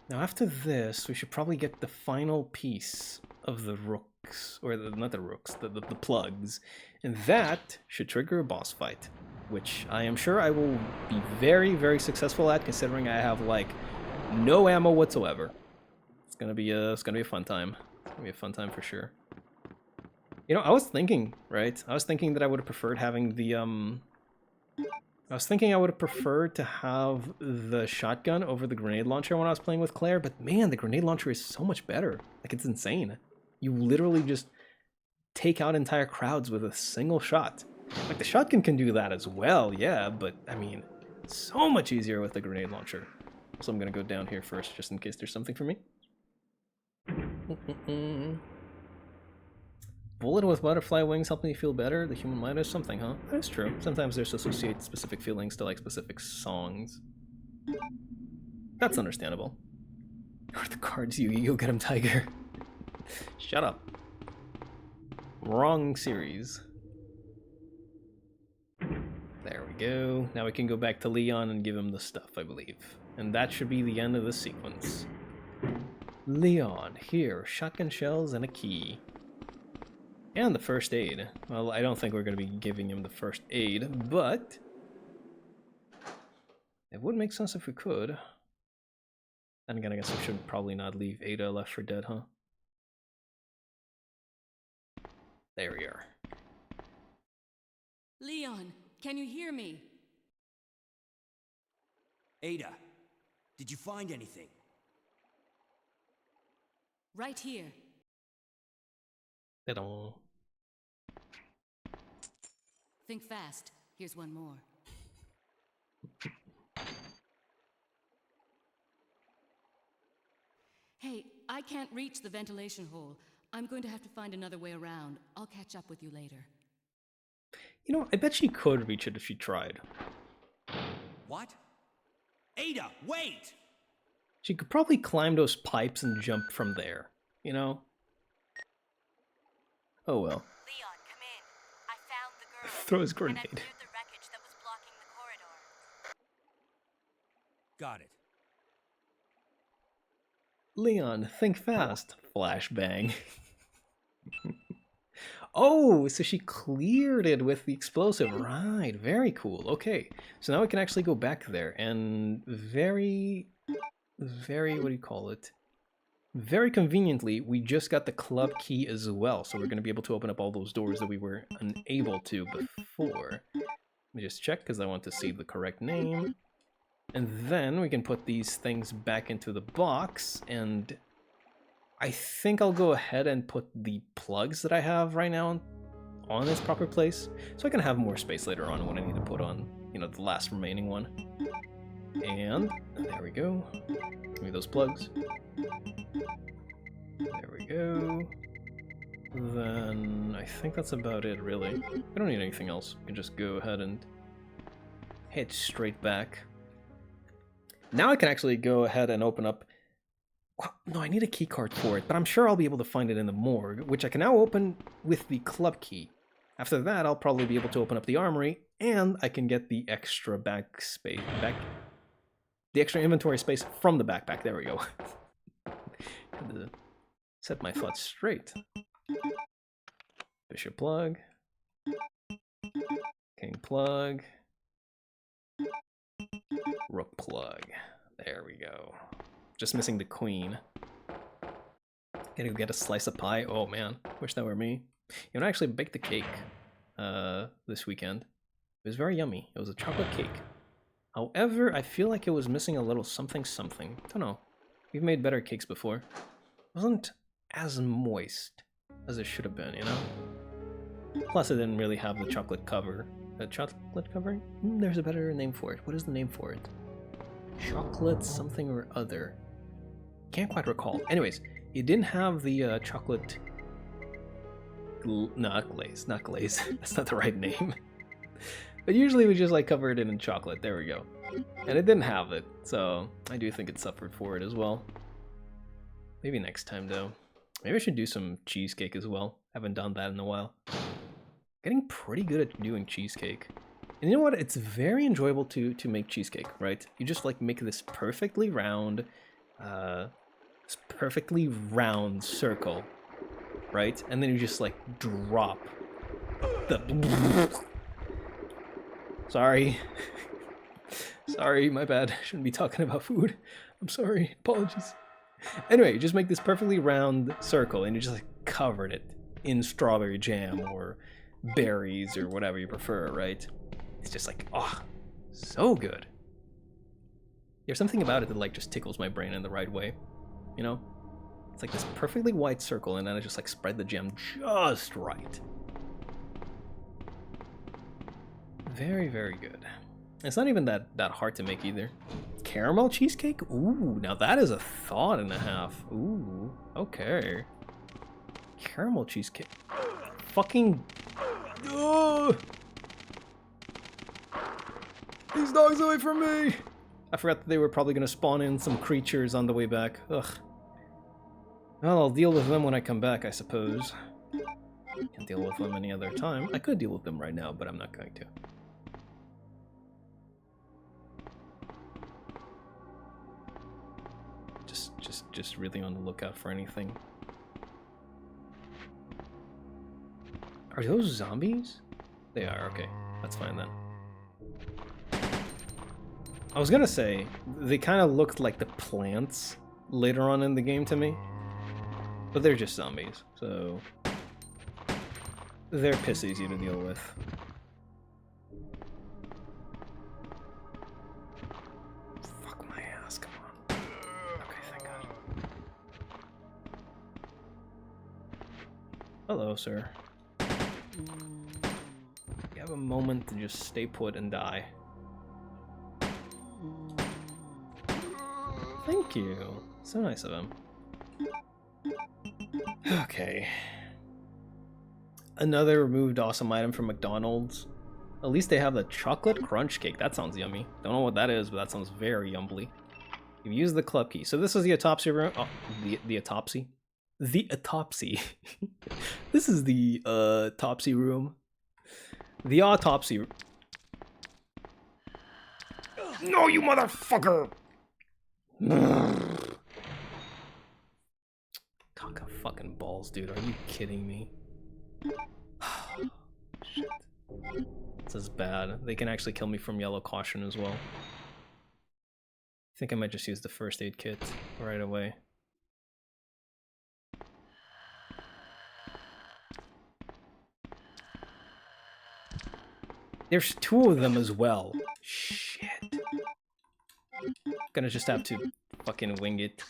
Speaker 1: Now after this, we should probably get the final piece of the rooks, or not the rooks, the plugs, and that should trigger a boss fight, which I am sure I will be very, very successful at, considering I have like no ammo whatsoever. It's gonna be a fun time. It's gonna be a fun time for sure. You know, I was thinking, right? I was thinking that I would have preferred having the I was thinking I would have preferred to have the shotgun over the grenade launcher when I was playing with Claire, but man, the grenade launcher is so much better. Like, it's insane. You literally just take out entire crowds with a single shot. Like, the shotgun can do that as well, yeah, but, I mean, so much easier with the grenade launcher. So I'm gonna go down here first, just in case there's something for me. Bullet with butterfly wings helping you feel better. The human mind is something, huh? That's true. Sometimes there's associate specific feelings to like specific songs. That's understandable. Or the cards you get 'em, Tiger. Shut up. Wrong series. There we go. Now we can go back to Leon and give him the stuff, I believe. And that should be the end of the sequence. Leon, here, shotgun shells and a key. And the first aid. Well, I don't think we're going to be giving him the first aid, but it would make sense if we could. Then again, I guess we should probably not leave Ada Left 4 Dead, huh? There we are.
Speaker 2: Leon, can you hear me?
Speaker 5: Ada, did you find anything?
Speaker 2: Right here.
Speaker 1: Ta-da.
Speaker 2: Think fast. Here's one more. Hey, I can't reach the ventilation hole. I'm going to have to find another way around. I'll catch up with you later.
Speaker 1: You know, I bet she could reach it if she tried.
Speaker 5: What? Ada, wait!
Speaker 1: She could probably climb those pipes and jump from there, you know? Oh well.
Speaker 6: Leon, come in. I found the girl.
Speaker 1: Throw his
Speaker 6: And
Speaker 1: grenade.
Speaker 6: I cleared the wreckage that was blocking the corridor.
Speaker 3: Got it.
Speaker 1: Leon, think fast. Flashbang. Oh, so she cleared it with the explosive. Right, very cool. Okay, so now we can actually go back there and very, what do you call it? Very conveniently, we just got the club key as well, so we're going to be able to open up all those doors that we were unable to before. Let me just check, because I want to see the correct name. And then we can put these things back into the box, and I think I'll go ahead and put the plugs that I have right now on its proper place, so I can have more space later on when I need to put on, you know, the last remaining one. And there we go. Give me those plugs. There we go. Then I think that's about it, really. I don't need anything else. I can just go ahead and head straight back. Now I can actually go ahead and open up... No, I need a key card for it, but I'm sure I'll be able to find it in the morgue, which I can now open with the club key. After that, I'll probably be able to open up the armory, and I can get the extra the extra inventory space from the backpack. There we go. Had to set my thoughts straight. Bishop plug. King plug. Rook plug. There we go. Just missing the queen. Gonna go get a slice of pie. Oh man, wish that were me. You know, I actually baked a cake this weekend. It was very yummy. It was a chocolate cake. However, I feel like it was missing a little something something. Don't know. We've made better cakes before. It wasn't as moist as it should have been, you know? Plus, it didn't really have the chocolate cover. Chocolate covering? There's a better name for it. What is the name for it? Chocolate something or other. Can't quite recall. Anyways, it didn't have the chocolate... not glaze. That's not the right name. But usually we just like cover it in chocolate. There we go. And it didn't have it, so I do think it suffered for it as well. Maybe next time though. Maybe I should do some cheesecake as well. Haven't done that in a while. Getting pretty good at doing cheesecake. And you know what? It's very enjoyable to make cheesecake, right? You just like make this perfectly round circle, right? And then you just like drop the... Sorry. Sorry, my bad. Shouldn't be talking about food. I'm sorry. Apologies. Anyway, you just make this perfectly round circle and you just like covered it in strawberry jam or berries or whatever you prefer, right? It's just like, oh, so good. There's something about it that like just tickles my brain in the right way, you know? It's like this perfectly white circle and then I just like spread the jam just right. Very, very good. It's not even that hard to make either. Caramel cheesecake? Ooh, now that is a thought and a half. Ooh, okay. Caramel cheesecake. Fucking... Ugh. These dogs away from me! I forgot that they were probably gonna spawn in some creatures on the way back. Ugh. Well, I'll deal with them when I come back, I suppose. Can't deal with them any other time. I could deal with them right now, but I'm not going to. Just really on the lookout for anything. Are those zombies? They are, okay. That's fine then. I was gonna say, they kind of looked like the plants later on in the game to me. But they're just zombies, so... they're piss easy to deal with. Fuck my ass, come on. Okay, thank God. Hello, sir. You have a moment to just stay put and die. Thank you. So nice of him. Okay. Another removed awesome item from McDonald's. At least they have the chocolate crunch cake. That sounds yummy. Don't know what that is, but that sounds very yumbly. You've used the club key. So this is the autopsy room. Oh, the autopsy? The autopsy. This is the autopsy room. The autopsy. No, you motherfucker! Cock of fucking balls, dude. Are you kidding me? Shit. This is bad. They can actually kill me from yellow caution as well. I think I might just use the first aid kit right away. There's two of them as well. Shit. Gonna just have to fucking wing it.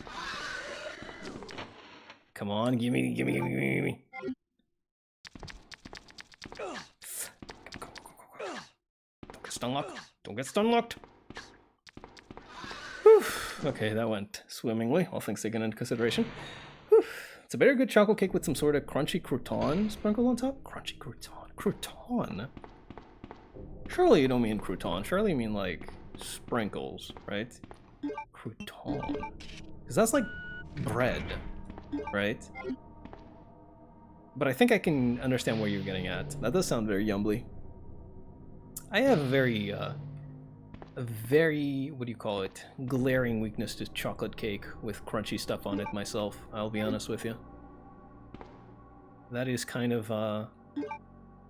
Speaker 1: Come on, gimme. Go. Don't get stun locked. Don't get stun locked. Whew. Okay, that went swimmingly, all things taken into consideration. Whew. It's a very good chocolate cake with some sort of crunchy crouton sprinkled on top. Crunchy crouton. Crouton? Surely you don't mean crouton. Surely you mean like sprinkles, right? Crouton. Because that's like bread, right? But I think I can understand where you're getting at. That does sound very yumbly. I have a very, what do you call it, glaring weakness to chocolate cake with crunchy stuff on it myself, I'll be honest with you. That is kind of, I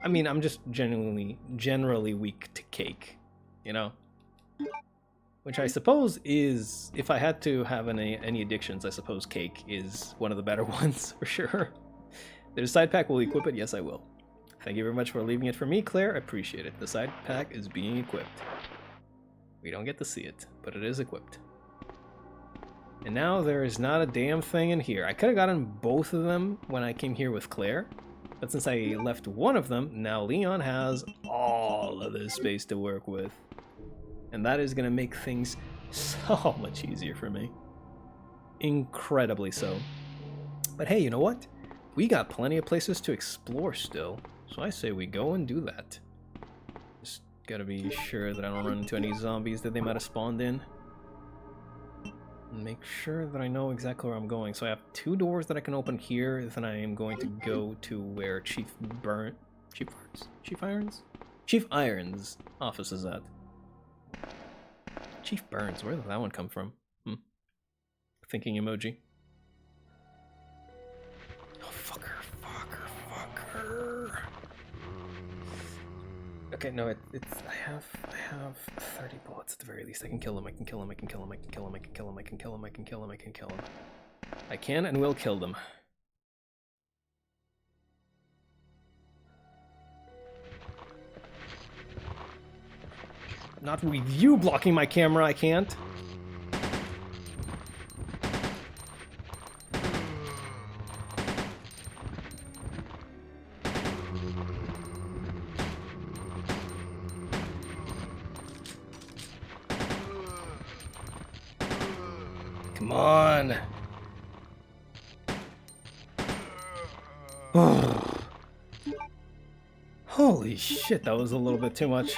Speaker 1: mean, I'm just generally weak to cake, you know? Which I suppose is, if I had to have any addictions, I suppose cake is one of the better ones, for sure. The side pack will equip it? Yes, I will. Thank you very much for leaving it for me, Claire. I appreciate it. The side pack is being equipped. We don't get to see it, but it is equipped. And now there is not a damn thing in here. I could have gotten both of them when I came here with Claire, but since I left one of them, now Leon has all of this space to work with. And that is going to make things so much easier for me. Incredibly so. But hey, you know what? We got plenty of places to explore still, so I say we go and do that. Just gotta be sure that I don't run into any zombies that they might have spawned in. Make sure that I know exactly where I'm going. So I have 2 doors that I can open here, then I am going to go to where Chief Irons' office is at. Chief Burns, where did that one come from? Thinking emoji. Oh, fucker. Okay, no, it's I have 30 bullets at the very least. I can kill him. I can kill him. I can and will kill them. Not with you blocking my camera, I can't. Come on. Holy shit, that was a little bit too much.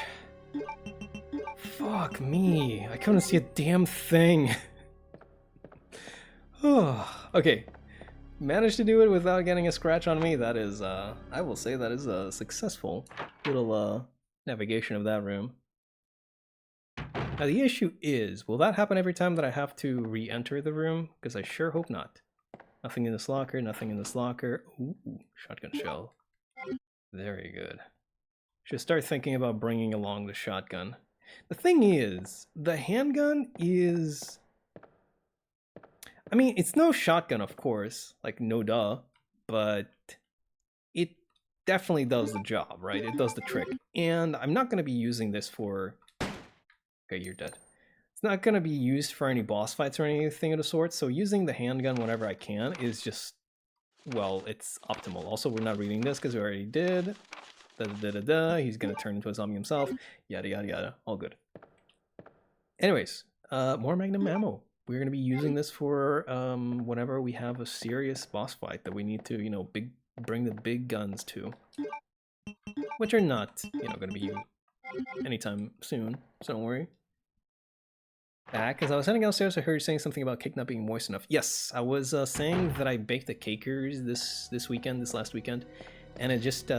Speaker 1: Fuck me. I couldn't see a damn thing. Okay. Managed to do it without getting a scratch on me. That is, I will say that is a successful little navigation of that room. Now the issue is, will that happen every time that I have to re-enter the room? Because I sure hope not. Nothing in this locker, nothing in this locker. Ooh, shotgun shell. Very good. Should start thinking about bringing along the shotgun. The thing is, the handgun is... I mean, it's no shotgun, of course, like no duh, but it definitely does the job, right? It does the trick. And I'm not going to be using this for... Okay, you're dead. It's not going to be used for any boss fights or anything of the sort, so using the handgun whenever I can is just, well, it's optimal. Also, we're not reading this because we already did. He's going to turn into a zombie himself. Yada, yada, yada. All good. Anyways, more Magnum ammo. We're going to be using this for whenever we have a serious boss fight that we need to, you know, bring the big guns to. Which are not, you know, going to be anytime soon, so don't worry. Back, as I was heading downstairs, I heard you saying something about cake not being moist enough. Yes, I was saying that I baked the cakers this last weekend, and it just,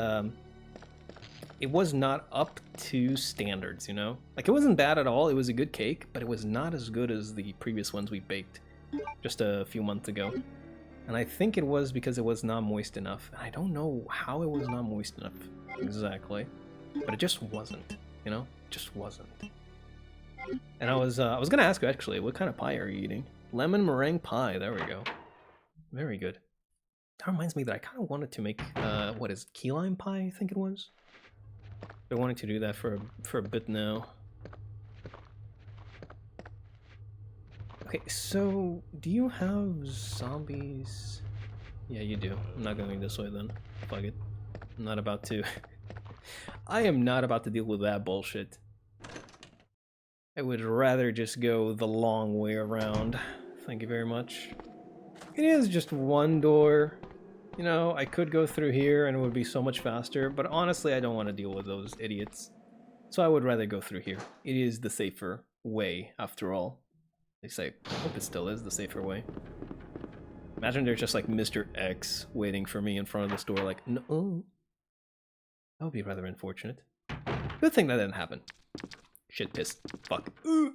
Speaker 1: it was not up to standards, you know? Like, it wasn't bad at all, it was a good cake, but it was not as good as the previous ones we baked just a few months ago. And I think it was because it was not moist enough. And I don't know how it was not moist enough exactly, but it just wasn't, you know? It just wasn't. And I was gonna ask you actually, what kind of pie are you eating? Lemon meringue pie, there we go. Very good. That reminds me that I kind of wanted to make, what is key lime pie, I think it was? Been wanting to do that for a bit now. Okay, so do you have zombies? Yeah, you do. I'm not going this way then. Fuck it. I'm not about to. I am not about to deal with that bullshit. I would rather just go the long way around. Thank you very much. It is just one door. You know, I could go through here and it would be so much faster, but honestly, I don't want to deal with those idiots. So I would rather go through here. It is the safer way, after all. At least I hope it still is the safer way. Imagine there's just like Mr. X waiting for me in front of this door, like, no. That would be rather unfortunate. Good thing that didn't happen. Shit pissed. Fuck. I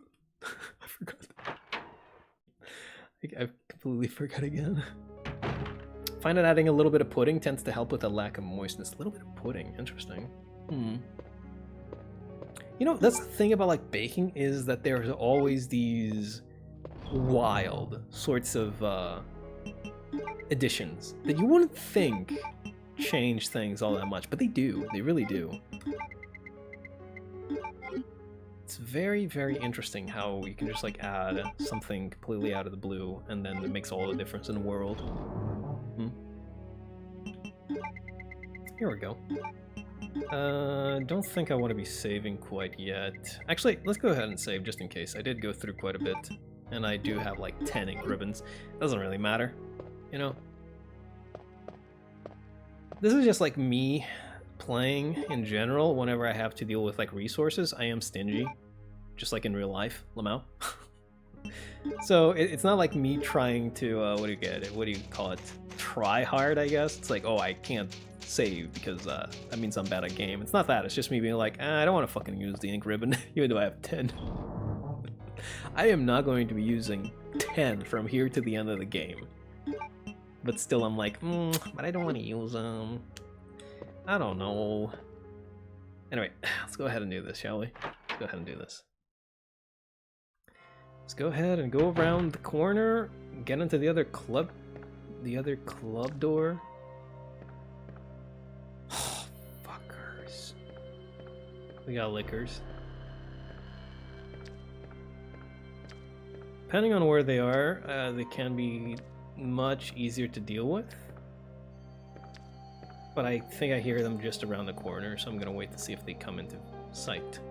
Speaker 1: forgot. I completely forgot again. Find that adding a little bit of pudding tends to help with a lack of moistness. A little bit of pudding. Interesting. You know, that's the thing about like baking is that there's always these wild sorts of additions that you wouldn't think change things all that much, but they do. They really do. It's very, very interesting how you can just like add something completely out of the blue and then it makes all the difference in the world. Here we go. Don't think I want to be saving quite yet. Actually, let's go ahead and save just in case. I did go through quite a bit and I do have like 10 ink ribbons. Doesn't really matter, you know? This is just like me playing in general. Whenever I have to deal with like resources, I am stingy, just like in real life, Lamau. So it's not like me trying to what do you call it? Try hard, I guess. It's like, oh, I can't save because that means I'm bad at game. It's not that. It's just me being like, I don't want to fucking use the ink ribbon, even though I have 10. I am not going to be using 10 from here to the end of the game. But still, I'm like, but I don't want to use them. I don't know. Anyway, let's go ahead and do this, shall we? Let's go ahead and do this. Let's go ahead and go around the corner, get into the other club door. Oh, fuckers. We got liquors. Depending on where they are, they can be much easier to deal with. But I think I hear them just around the corner, so I'm gonna wait to see if they come into sight.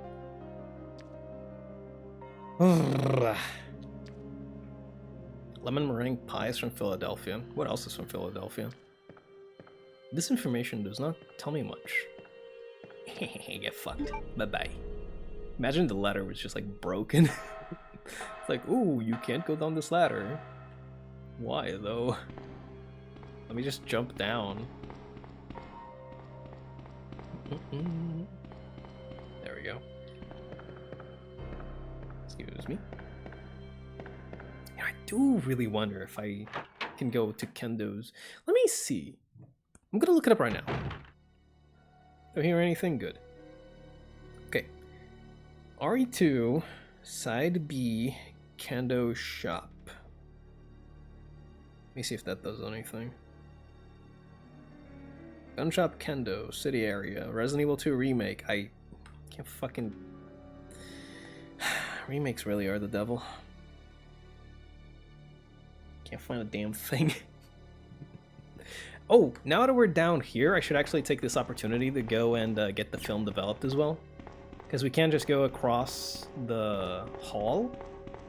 Speaker 1: Lemon meringue pies from Philadelphia. What else is from Philadelphia? This information does not tell me much. Get fucked. Bye-bye. Imagine the ladder was just like broken. It's like, ooh, you can't go down this ladder. Why though? Let me just jump down. There we go. Excuse me. I do really wonder if I can go to Kendo's. Let me see. I'm gonna look it up right now. Do I hear anything good? Okay. RE2, side B, Kendo shop. Let me see if that does anything. Gun shop Kendo, city area, Resident Evil 2 remake. I can't fucking... Remakes really are the devil. Can't find a damn thing. Oh, now that we're down here, I should actually take this opportunity to go and get the film developed as well. Because we can't just go across the hall,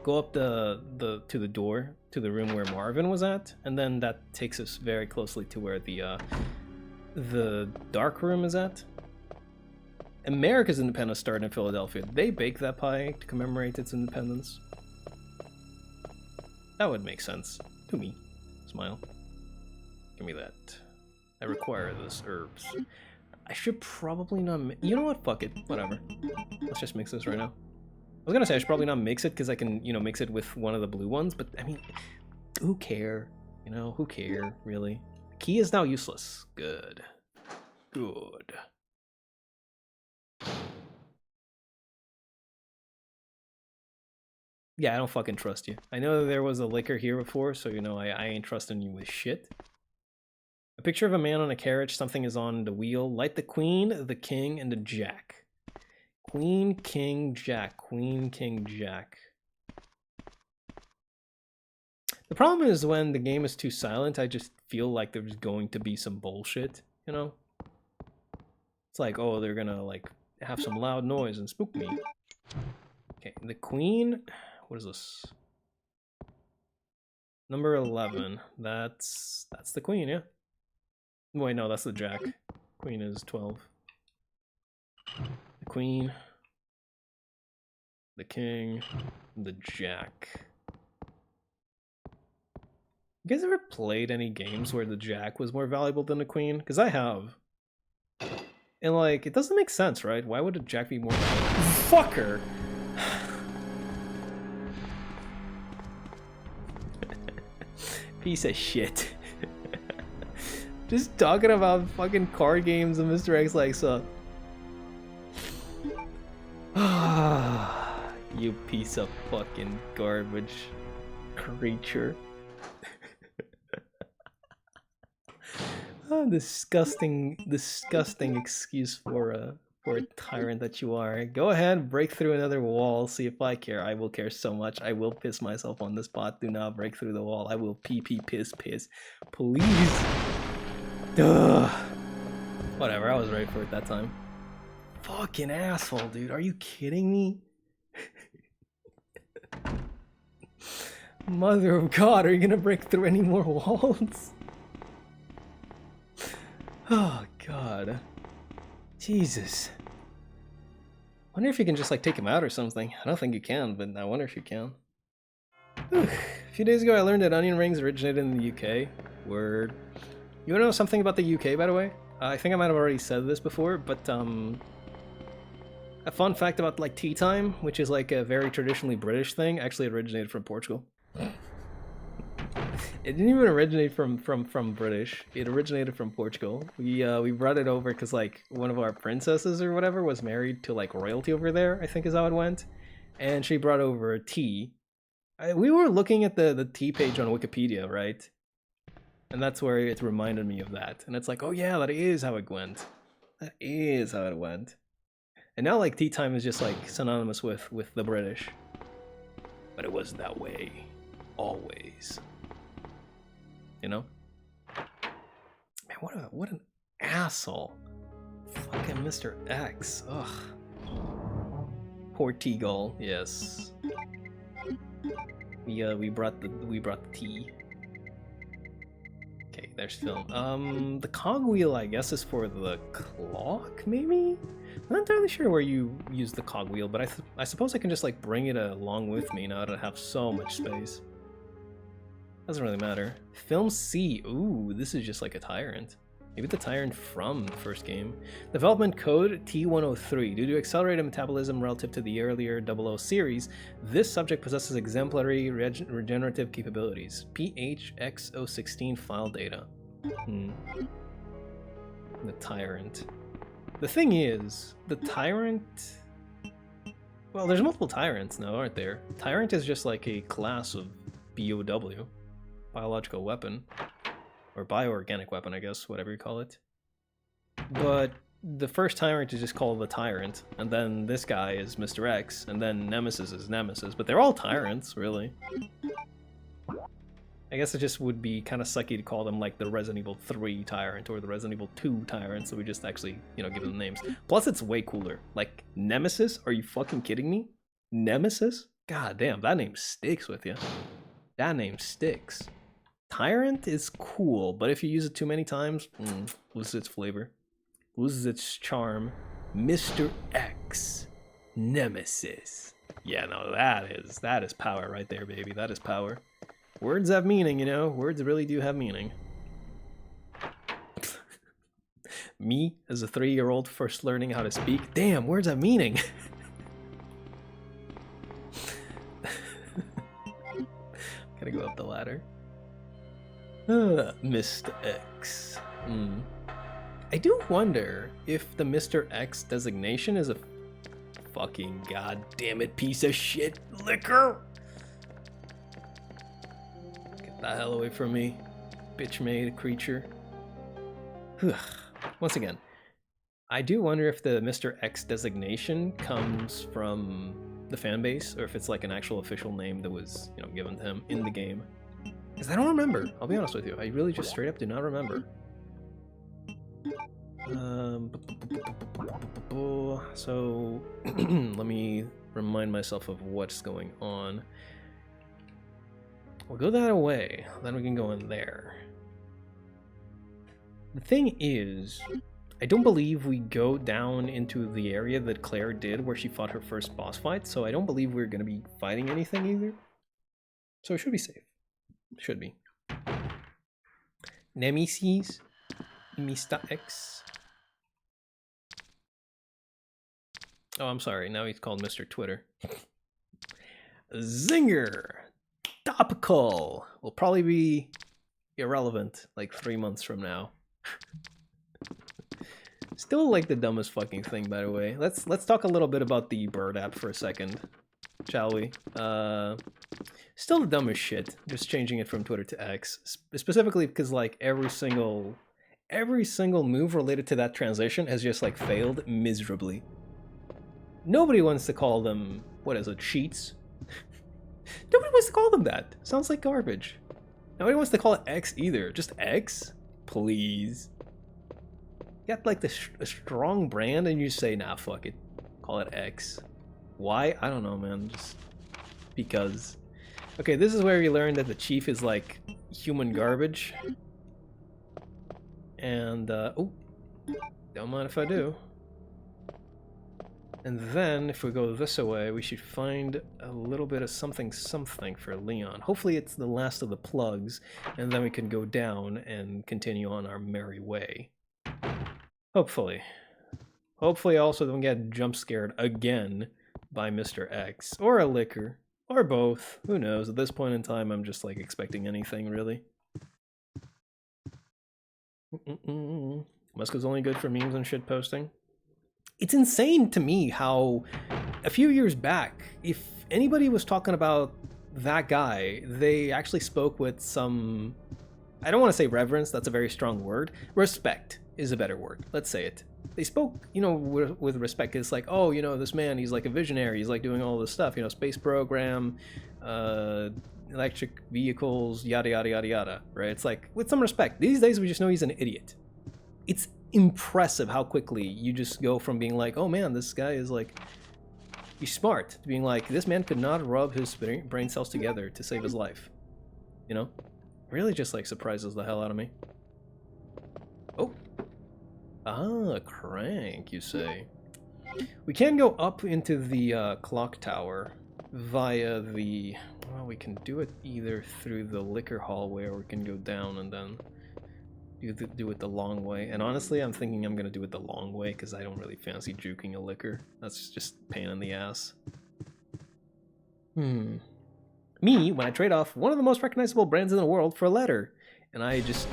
Speaker 1: go up to the door, to the room where Marvin was at, and then that takes us very closely to where the dark room is at. America's independence started in Philadelphia. They baked that pie to commemorate its independence. That would make sense to me. Smile. Give me that. I require this herbs. I should probably not... You know what? Fuck it. Whatever. Let's just mix this right now. I was gonna say I should probably not mix it because I can, you know, mix it with one of the blue ones, but I mean, who care? You know, who care, really? Key is now useless. Good. Good. Yeah, I don't fucking trust you. I know that there was a liquor here before, so you know I ain't trusting you with shit. A picture of a man on a carriage, something is on the wheel. Light the queen, the king, and the jack. Queen, king, jack. Queen, king, jack. The problem is when the game is too silent, I just feel like there's going to be some bullshit, you know? It's like, oh, they're gonna like have some loud noise and spook me. Okay, the queen, what is this? Number 11, that's the queen, yeah? Wait, no, that's the jack. Queen is 12. The queen, the king, the jack. You guys ever played any games where the jack was more valuable than the queen? Because I have. And like, it doesn't make sense, right? Why would a jack be more valuable? Fucker! Piece of shit. Just talking about fucking card games and Mr. X likes you piece of fucking garbage creature. Oh, disgusting excuse for a tyrant that you are. Go ahead, break through another wall, see if I care. I will care so much. I will piss myself on the spot. Do not break through the wall. I will pee piss. Please. Ugh. Whatever, I was ready for it that time. Fucking asshole, dude. Are you kidding me? Mother of God, are you gonna break through any more walls? Oh God. Jesus. Wonder if you can just like take him out or something. I don't think you can, but I wonder if you can. Whew. A few days ago I learned that onion rings originated in the UK. Word. You wanna know something about the UK, by the way? I think I might have already said this before, but a fun fact about like tea time, which is like a very traditionally British thing, actually originated from Portugal. It didn't even originate from British. It originated from Portugal. We brought it over because like one of our princesses or whatever was married to like royalty over there, I think is how it went, and she brought over tea. We were looking at the tea page on Wikipedia, right? And that's where it reminded me of that. And it's like, oh yeah, that is how it went. That is how it went. And now like tea time is just like synonymous with the British. But it wasn't that way. Always. You know? Man, what an asshole. Fucking Mr. X. Ugh. Portugal, yes. We brought the tea. Okay, there's film. The cogwheel, I guess, is for the clock, maybe? I'm not entirely sure where you use the cogwheel, but I suppose I can just like bring it along with me now that I have so much space. Doesn't really matter. Film C. Ooh, this is just like a tyrant. Maybe the tyrant from the first game. Development code T103. Due to accelerated metabolism relative to the earlier 00 series, this subject possesses exemplary regenerative capabilities. PHX016 file data. The tyrant. The thing is, the tyrant... Well, there's multiple tyrants now, aren't there? Tyrant is just like a class of BOW. Biological weapon. Or bioorganic weapon, I guess, whatever you call it. But the first tyrant is just called the Tyrant, and then this guy is Mr. X, and then Nemesis is Nemesis, but they're all tyrants, really. I guess it just would be kind of sucky to call them like the Resident Evil 3 Tyrant or the Resident Evil 2 Tyrant, so we just actually, you know, give them names. Plus, it's way cooler. Like, Nemesis? Are you fucking kidding me? Nemesis? God damn, that name sticks with you. That name sticks. Tyrant is cool, but if you use it too many times, loses its flavor. Loses its charm. Mr. X. Nemesis. Yeah, no, that is power right there, baby. That is power. Words have meaning, you know? Words really do have meaning. Me, as a 3-year-old first learning how to speak. Damn, words have meaning! Gotta go up the ladder. Mr. X. I do wonder if the Mr. X designation is a fucking goddammit piece of shit liquor. Get the hell away from me, bitch-made creature. Once again, I do wonder if the Mr. X designation comes from the fan base, or if it's like an actual official name that was, you know, given to him in the game. Because I don't remember. I'll be honest with you. I really just straight up do not remember. So let me remind myself of what's going on. We'll go that way, then we can go in there. The thing is, I don't believe we go down into the area that Claire did where she fought her first boss fight, so I don't believe we're going to be fighting anything either. So it should be safe. Should be. Nemesis, Mr. X. Oh, I'm sorry. Now he's called Mr. Twitter. Zinger! Topical! Will probably be irrelevant like 3 months from now. Still like the dumbest fucking thing, by the way. Let's talk a little bit about the Bird app for a second, shall we? Still the dumbest shit. Just changing it from Twitter to X, specifically because like every single move related to that transition has just like failed miserably. Nobody wants to call them, what is it, cheats? Nobody wants to call them that. Sounds like garbage. Nobody wants to call it X either. Just X, please. You got like a strong brand and you say, nah, fuck it. Call it X. Why? I don't know, man. Just because. Okay, this is where you learn that the chief is like human garbage. And, oh, don't mind if I do. And then, if we go this way, we should find a little bit of something for Leon. Hopefully it's the last of the plugs, and then we can go down and continue on our merry way. Hopefully. Hopefully I also don't get jump scared again by Mr. X, or a liquor, or both. Who knows? At this point in time, I'm just like expecting anything, really. Musko's only good for memes and shit posting. It's insane to me how a few years back, if anybody was talking about that guy, they actually spoke with some, I don't want to say reverence, that's a very strong word. Respect is a better word. Let's say it. They spoke, you know, with respect. It's like, oh, you know, this man, he's like a visionary. He's like doing all this stuff, you know, space program, electric vehicles, yada, yada, yada, yada, right? It's like, with some respect. These days, we just know he's an idiot. It's impressive how quickly you just go from being like, oh man, this guy is like, he's smart, to being like, this man could not rub his brain cells together to save his life. You know? Really just like surprises the hell out of me. Oh. Ah, crank, you say. We can go up into the clock tower via the, well, we can do it either through the liquor hallway or we can go down and then do it the long way. And honestly, I'm thinking I'm gonna do it the long way because I don't really fancy juking a liquor. That's just pain in the ass. Me, when I trade off one of the most recognizable brands in the world for a letter, and I just...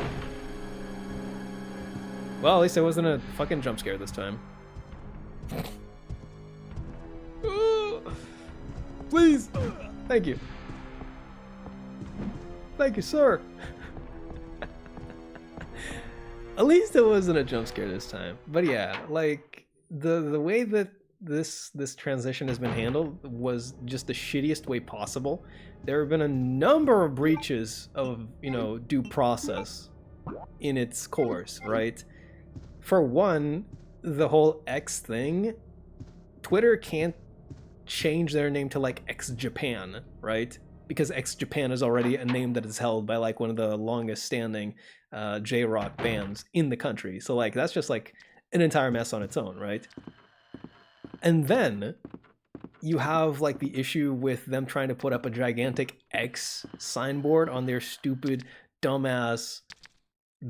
Speaker 1: Well, at least it wasn't a fucking jump scare this time. Please! Thank you. Thank you, sir. At least it wasn't a jump scare this time. But yeah, like the way that this transition has been handled was just the shittiest way possible. There have been a number of breaches of, you know, due process in its course, right? For one, the whole X thing, Twitter can't change their name to like X Japan, right? Because X Japan is already a name that is held by like one of the longest standing J-rock bands in the country. So like that's just like an entire mess on its own, right? And then you have like the issue with them trying to put up a gigantic X signboard on their stupid dumbass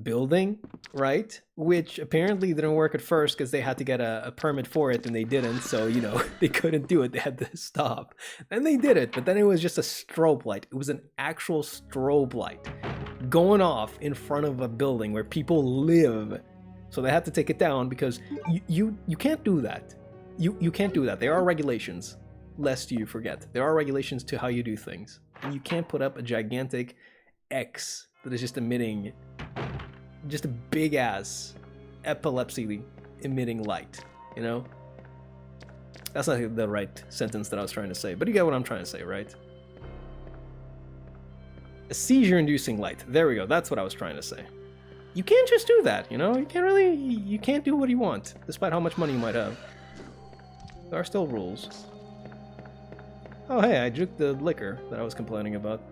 Speaker 1: building, right? Which apparently didn't work at first because they had to get a permit for it and they didn't, so you know they couldn't do it, they had to stop. Then they did it, but then it was just a strobe light. It was an actual strobe light going off in front of a building where people live, so they had to take it down because you can't do that. You can't do that. There are regulations, lest you forget. There are regulations to how you do things, and you can't put up a gigantic X that is just emitting just a big ass epilepsy emitting light, you know? That's not the right sentence that I was trying to say, but you get what I'm trying to say, right? A seizure-inducing light. There we go. That's what I was trying to say. You can't just do that, you know? You can't really... You can't do what you want, despite how much money you might have. There are still rules. Oh, hey, I juked the liquor that I was complaining about.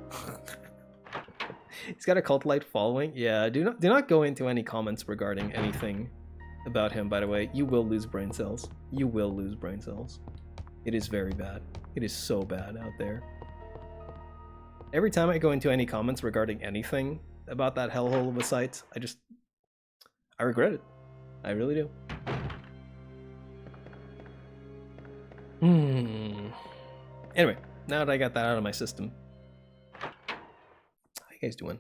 Speaker 1: He's got a cult-like following. Yeah, do not go into any comments regarding anything about him, by the way. You will lose brain cells. You will lose brain cells. It is very bad. It is so bad out there. Every time I go into any comments regarding anything about that hellhole of a site, I regret it. I really do. Anyway, now that I got that out of my system, how you guys doing?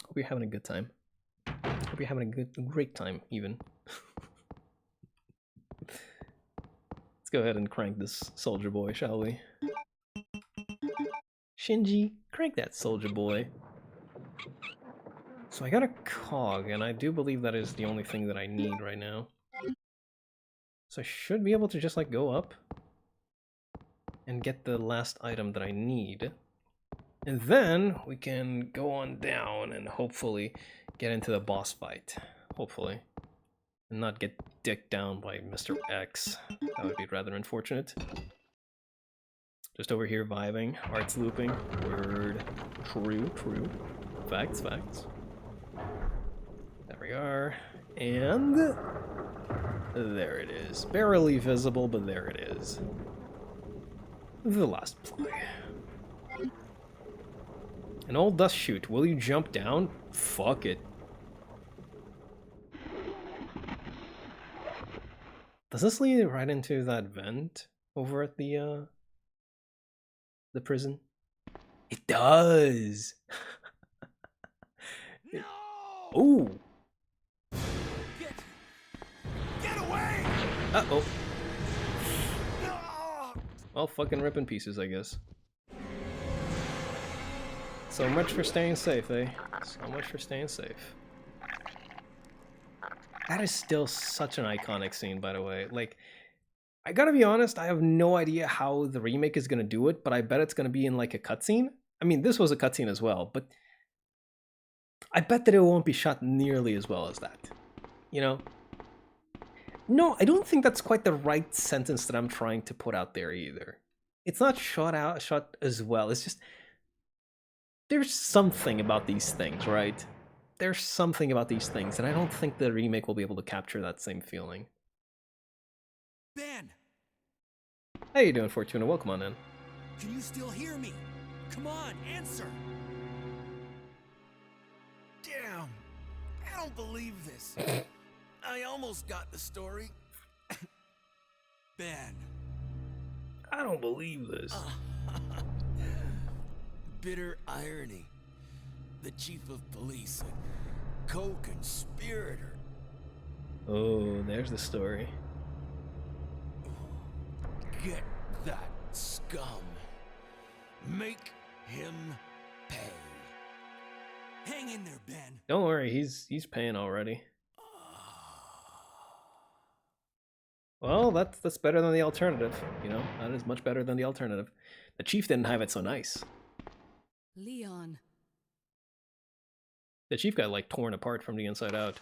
Speaker 1: Hope you're having a good time. Hope you're having a great time, even. Let's go ahead and crank this soldier boy, shall we? Shinji, crank that soldier boy. So I got a cog, and I do believe that is the only thing that I need right now. So I should be able to just like go up and get the last item that I need. And then we can go on down and hopefully get into the boss fight. Hopefully. And not get dicked down by Mr. X. That would be rather unfortunate. Just over here vibing. Art's looping. Word. True, true. Facts, facts. There we are. And there it is. Barely visible, but there it is. The last ply. An old dust chute. Will you jump down? Fuck it. Does this lead right into that vent over at the prison? It does.
Speaker 3: No!
Speaker 1: Ooh.
Speaker 3: Get away!
Speaker 1: Uh-oh.
Speaker 3: No!
Speaker 1: Well, fucking rip in pieces, I guess. So much for staying safe, eh? So much for staying safe. That is still such an iconic scene, by the way. Like, I gotta be honest, I have no idea how the remake is gonna do it, but I bet it's gonna be in like a cutscene. I mean, this was a cutscene as well, but I bet that it won't be shot nearly as well as that. You know? No, I don't think that's quite the right sentence that I'm trying to put out there either. It's not shot as well. It's just there's something about these things, right? There's something about these things, and I don't think the remake will be able to capture that same feeling.
Speaker 3: Ben!
Speaker 1: How you doing, Fortuna? Welcome on in.
Speaker 3: Can you still hear me? Come on, answer!
Speaker 4: Damn! I don't believe this. I almost got the story.
Speaker 3: Ben.
Speaker 1: I don't believe this.
Speaker 4: Bitter irony. The chief of police, a co-conspirator.
Speaker 1: Oh, there's the story.
Speaker 4: Get that scum. Make him pay.
Speaker 3: Hang in there, Ben.
Speaker 1: Don't worry, he's paying already. Well, that's better than the alternative. You know, that is much better than the alternative. The chief didn't have it so nice.
Speaker 2: Leon.
Speaker 1: The chief got like torn apart from the inside out.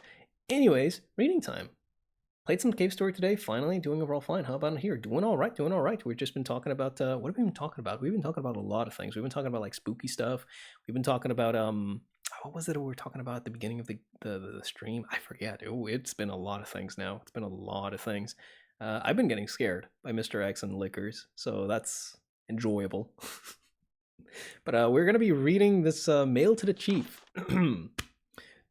Speaker 1: Anyways, reading time. Played some Cave Story today, finally, doing overall fine. How about here? Doing all right, doing all right. We've just been talking about, what have we been talking about? We've been talking about a lot of things. We've been talking about like spooky stuff. We've been talking about, what was it we were talking about at the beginning of the stream? I forget. Oh, it's been a lot of things now. It's been a lot of things. I've been getting scared by Mr. X and liquors, so that's enjoyable. But we're going to be reading this mail to the chief.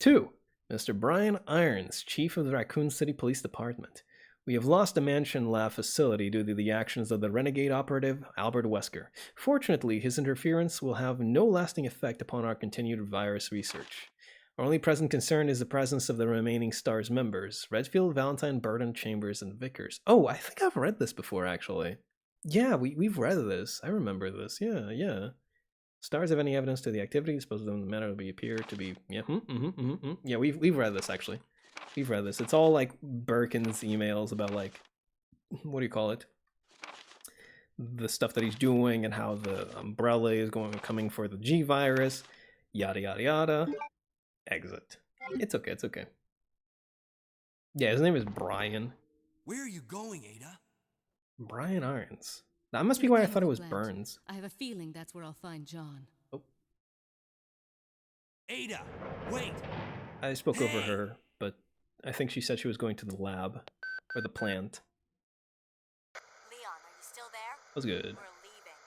Speaker 1: To Mr. Brian Irons, Chief of the Raccoon City Police Department. We have lost the Mansion Lab facility due to the actions of the renegade operative, Albert Wesker. Fortunately, his interference will have no lasting effect upon our continued virus research. Our only present concern is the presence of the remaining STARS members, Redfield, Valentine, Burton, Chambers, and Vickers. Oh, I think I've read this before, actually. Yeah, we've read this. I remember this. Yeah. STARS have any evidence to the activity? Suppose the matter will appear to be... Yeah, Yeah, we've read this, actually. We've read this. It's all, like, Birkin's emails about, like... What do you call it? The stuff that he's doing and how the Umbrella is coming for the G-Virus. yada yada yada. Exit. It's okay, it's okay. Yeah, his name is Brian.
Speaker 3: Where are you going, Ada?
Speaker 1: Brian Irons. That must
Speaker 2: To
Speaker 1: be
Speaker 2: the
Speaker 1: why I thought it
Speaker 2: chemical
Speaker 1: was
Speaker 2: plant.
Speaker 1: Burns.
Speaker 2: I have a feeling that's where I'll find John.
Speaker 3: Ada, wait!
Speaker 1: I spoke over
Speaker 3: Hey!
Speaker 1: her, but I think she said she was going to the lab. Or the plant.
Speaker 6: Leon, are you still there?
Speaker 1: That was good.
Speaker 6: We're leaving.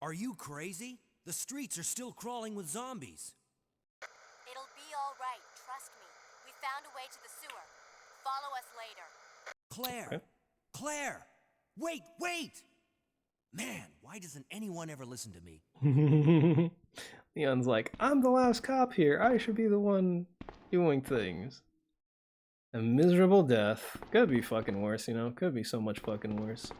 Speaker 3: Are you crazy? The streets are still crawling with zombies.
Speaker 6: It'll be all right, trust me. We found a way to the sewer. Follow us later.
Speaker 3: Claire!
Speaker 1: Okay.
Speaker 3: Claire! Wait, wait! Man, why doesn't anyone ever listen to me?
Speaker 1: Leon's like, I'm the last cop here. I should be the one doing things. A miserable death. Could be fucking worse, you know? Could be so much fucking worse.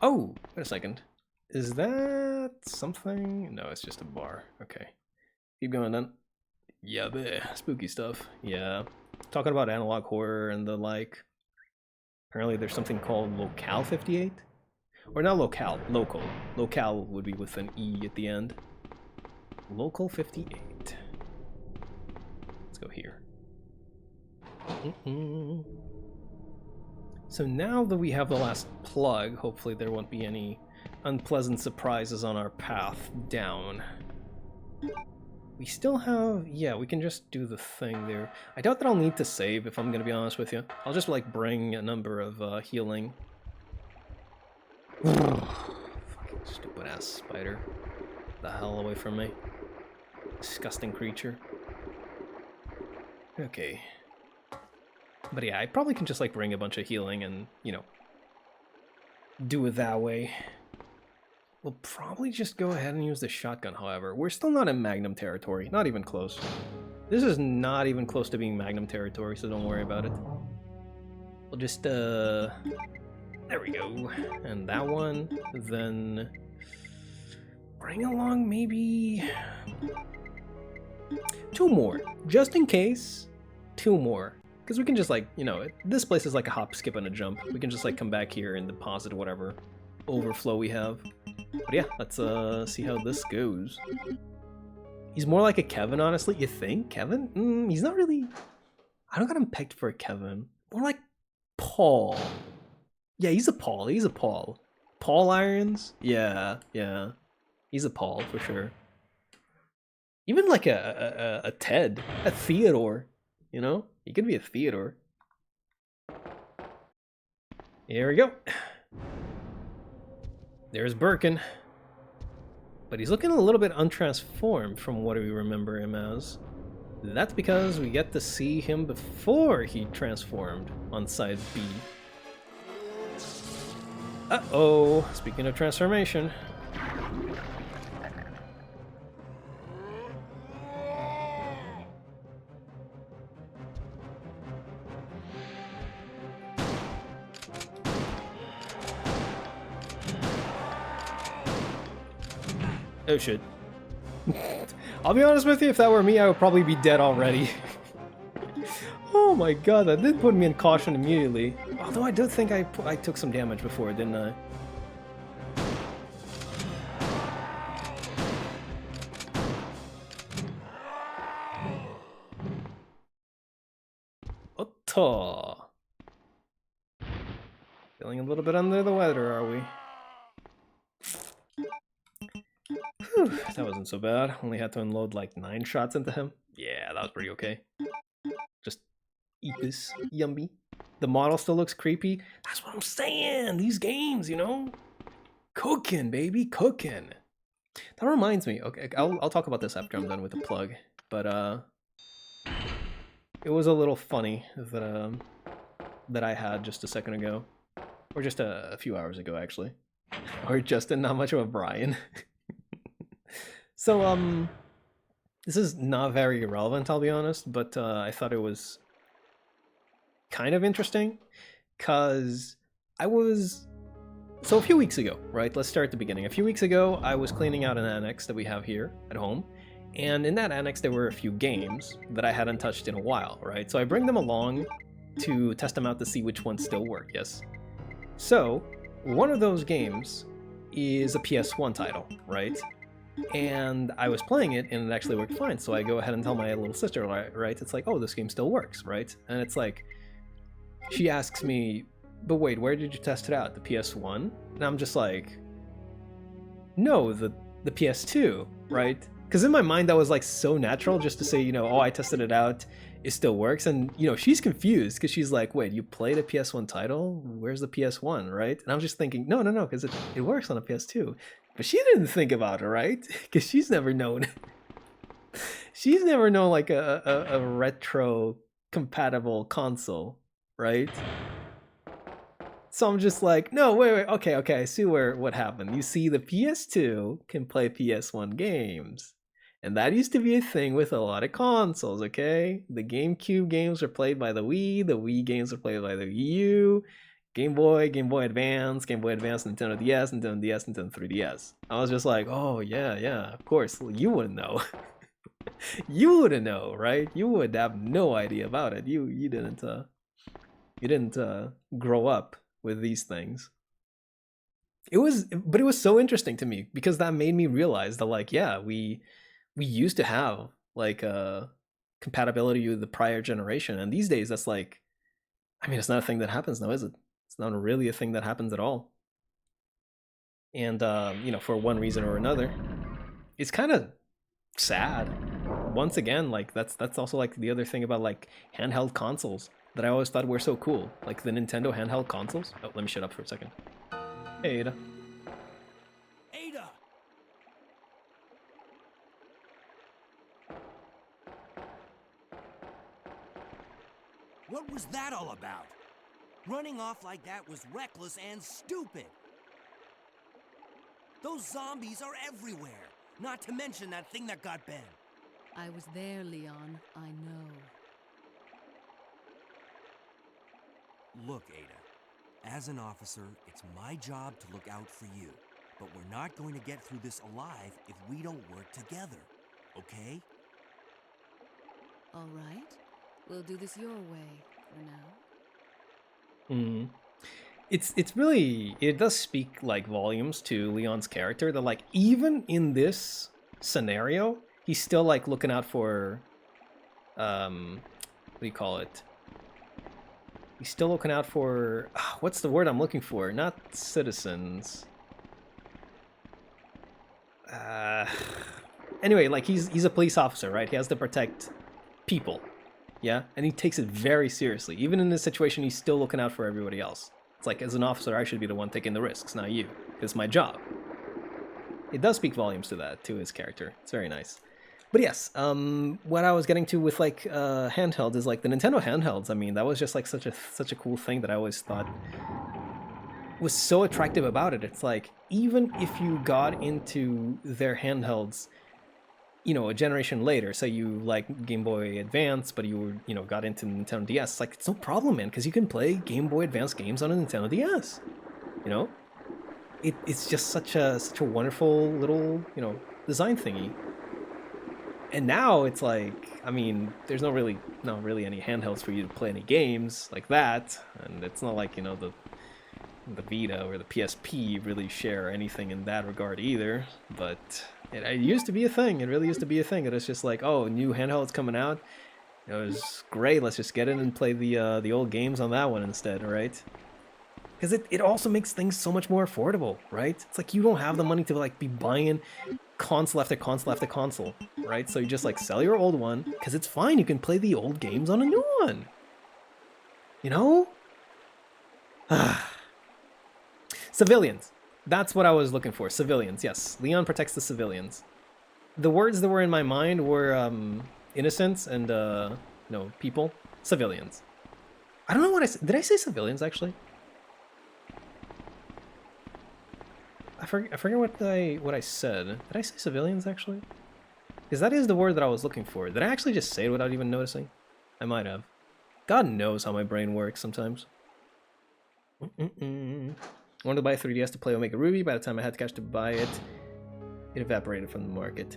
Speaker 1: Oh, wait a second. Is that something? No, it's just a bar. Okay. Keep going then. Yeah, bleh. Spooky stuff. Yeah. Talking about analog horror and the like. Apparently there's something called Locale 58? Or not locale, local. Locale would be with an E at the end. Local 58. Let's go here. So now that we have the last plug, hopefully there won't be any unpleasant surprises on our path down. We still have... yeah, we can just do the thing there. I doubt that I'll need to save, if I'm gonna be honest with you. I'll just, like, bring a number of healing. Fucking stupid-ass spider. The hell away from me. Disgusting creature. Okay. But yeah, I probably can just, like, bring a bunch of healing and, you know, do it that way. We'll probably just go ahead and use the shotgun, however. We're still not in Magnum territory. Not even close. This is not even close to being Magnum territory, so don't worry about it. We'll just, there we go. And that one, then... bring along maybe... 2 more. Just in case, 2 more. Because we can just, like, you know, this place is like a hop, skip, and a jump. We can just, like, come back here and deposit whatever overflow we have. But yeah, let's see how this goes. He's more like a Kevin, honestly. You think? Kevin? He's not really... I don't got him pegged for a Kevin. More like Paul. Yeah, he's a Paul. He's a Paul. Paul Irons? Yeah, yeah. He's a Paul, for sure. Even like a Ted. A Theodore. You know? He could be a Theodore. Here we go. There's Birkin. But he's looking a little bit untransformed from what we remember him as. That's because we get to see him before he transformed on side B. Uh-oh, speaking of transformation. Oh shit. I'll be honest with you, if that were me, I would probably be dead already. Oh my god, that did put me in caution immediately. Although I do think I took some damage before, didn't I? Otta. Feeling a little bit under the weather, are we? Whew, that wasn't so bad. Only had to unload like 9 shots into him. Yeah, that was pretty okay. Just eat this. Yummy. The model still looks creepy. That's what I'm saying. These games, you know? Cooking, baby. Cooking. That reminds me. Okay, I'll talk about this after I'm done with the plug. But, it was a little funny that, that I had just a second ago. Or just a few hours ago, actually. Or Justin, not much of a Brian. So, this is not very relevant, I'll be honest, but I thought it was kind of interesting, because I was... So a few weeks ago, right, let's start at the beginning. A few weeks ago, I was cleaning out an annex that we have here at home, and in that annex there were a few games that I hadn't touched in a while, right? So I bring them along to test them out to see which ones still work, yes? So, one of those games is a PS1 title, right? And I was playing it, and it actually worked fine. So I go ahead and tell my little sister, right? It's like, oh, this game still works, right? And it's like, she asks me, but wait, where did you test it out? The PS1? And I'm just like, no, the PS2, right? Because in my mind, that was like so natural just to say, oh, I tested it out, it still works. And, she's confused because she's like, wait, you played a PS1 title? Where's the PS1, right? And I'm just thinking, no, because it works on a PS2. But she didn't think about it, right? Because she's never known. She's never known like a retro compatible console, right? So I'm just like, no, wait, okay, I see what happened. You see, the PS2 can play PS1 games. And that used to be a thing with a lot of consoles, okay? The GameCube games were played by the Wii games were played by the Wii U, Game Boy Advance, Nintendo DS, Nintendo 3DS. I was just like, oh, yeah, of course, you wouldn't know. You wouldn't know, right? You would have no idea about it. You didn't grow up with these things. It was so interesting to me because that made me realize that, like, yeah, we used to have like compatibility with the prior generation, and these days that's like, I mean, it's not a thing that happens now, is it? It's not really a thing that happens at all. And for one reason or another, it's kind of sad. Once again, like that's also like the other thing about like handheld consoles that I always thought were so cool, like the Nintendo handheld consoles. Oh, let me shut up for a second. Hey, Ada.
Speaker 3: Ada! What was that all about? Running off like that was reckless and stupid. Those zombies are everywhere, not to mention that thing that got Ben.
Speaker 2: I was there, Leon. I know.
Speaker 3: Look, Ada, as an officer, it's my job to look out for you. But we're not going to get through this alive if we don't work together, okay?
Speaker 2: All right. We'll do this your way for now.
Speaker 1: It's really, it does speak like volumes to Leon's character that, like, even in this scenario, he's still like looking out for what do you call it? He's still looking out for what's the word I'm looking for? Not citizens. Anyway, like he's a police officer, right? He has to protect people. Yeah, and he takes it very seriously. Even in this situation, he's still looking out for everybody else. It's like, as an officer, I should be the one taking the risks, not you. It's my job. It does speak volumes to that, to his character. It's very nice. But yes, what I was getting to with like handhelds is like the Nintendo handhelds. I mean, that was just like such a cool thing that I always thought was so attractive about it. It's like, even if you got into their handhelds, a generation later, say you like Game Boy Advance, but you got into Nintendo DS, like, it's no problem, man, because you can play Game Boy Advance games on a Nintendo DS. It's just such a wonderful little design thingy. And now it's like, I mean, there's not really any handhelds for you to play any games like that, and it's not like the Vita or the PSP really share anything in that regard either. But it used to be a thing. It really used to be a thing. It was just like, oh, new handhelds coming out. It was great. Let's just get in and play the old games on that one instead, right? Because it also makes things so much more affordable, right? It's like you don't have the money to like be buying console after console after console, right? So you just like sell your old one because it's fine. You can play the old games on a new one. Civilians. That's what I was looking for. Civilians, yes. Leon protects the civilians. The words that were in my mind were innocents and people. Civilians. I don't know what I said. Did I say civilians actually? I forget what I said. Did I say civilians actually? Because that is the word that I was looking for. Did I actually just say it without even noticing? I might have. God knows how my brain works sometimes. I wanted to buy a 3DS to play Omega Ruby. By the time I had cash to buy it, it evaporated from the market.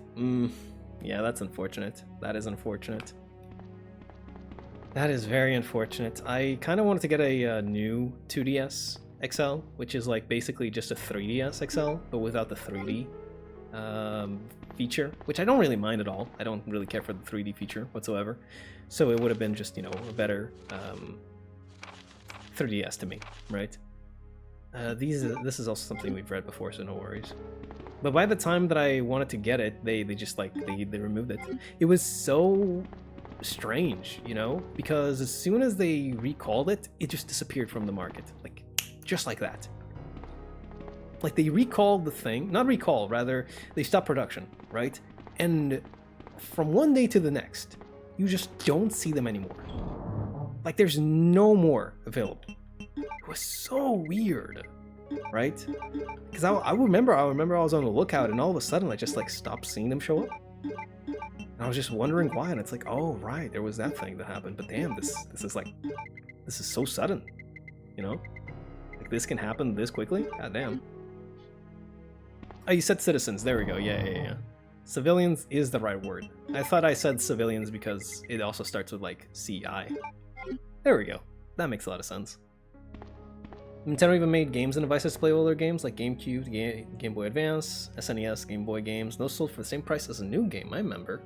Speaker 1: Yeah, that's unfortunate. That is unfortunate. That is very unfortunate. I kind of wanted to get a new 2DS XL, which is like basically just a 3DS XL, but without the 3D feature, which I don't really mind at all. I don't really care for the 3D feature whatsoever. So it would have been just, you know, a better 3DS to me, right? This is also something we've read before, so no worries. But by the time that I wanted to get it, they just like they removed it. It was so strange, you know, because as soon as they recalled it, it just disappeared from the market, like just like that. Like they recalled the thing, not recall, rather they stopped production, right? And from one day to the next, you just don't see them anymore. Like there's no more available. It was so weird, right? Because I remember I was on the lookout, and all of a sudden I just like stopped seeing them show up. And I was just wondering why, and it's like, oh right, there was that thing that happened. But damn, this is so sudden, you know? Like this can happen this quickly? God damn. Oh, you said citizens. There we go. Yeah. Civilians is the right word. I thought I said civilians because it also starts with like CI. There we go. That makes a lot of sense. Nintendo even made games and devices to play older games like GameCube, Game Boy Advance, SNES, Game Boy games. Those sold for the same price as a new game, I remember.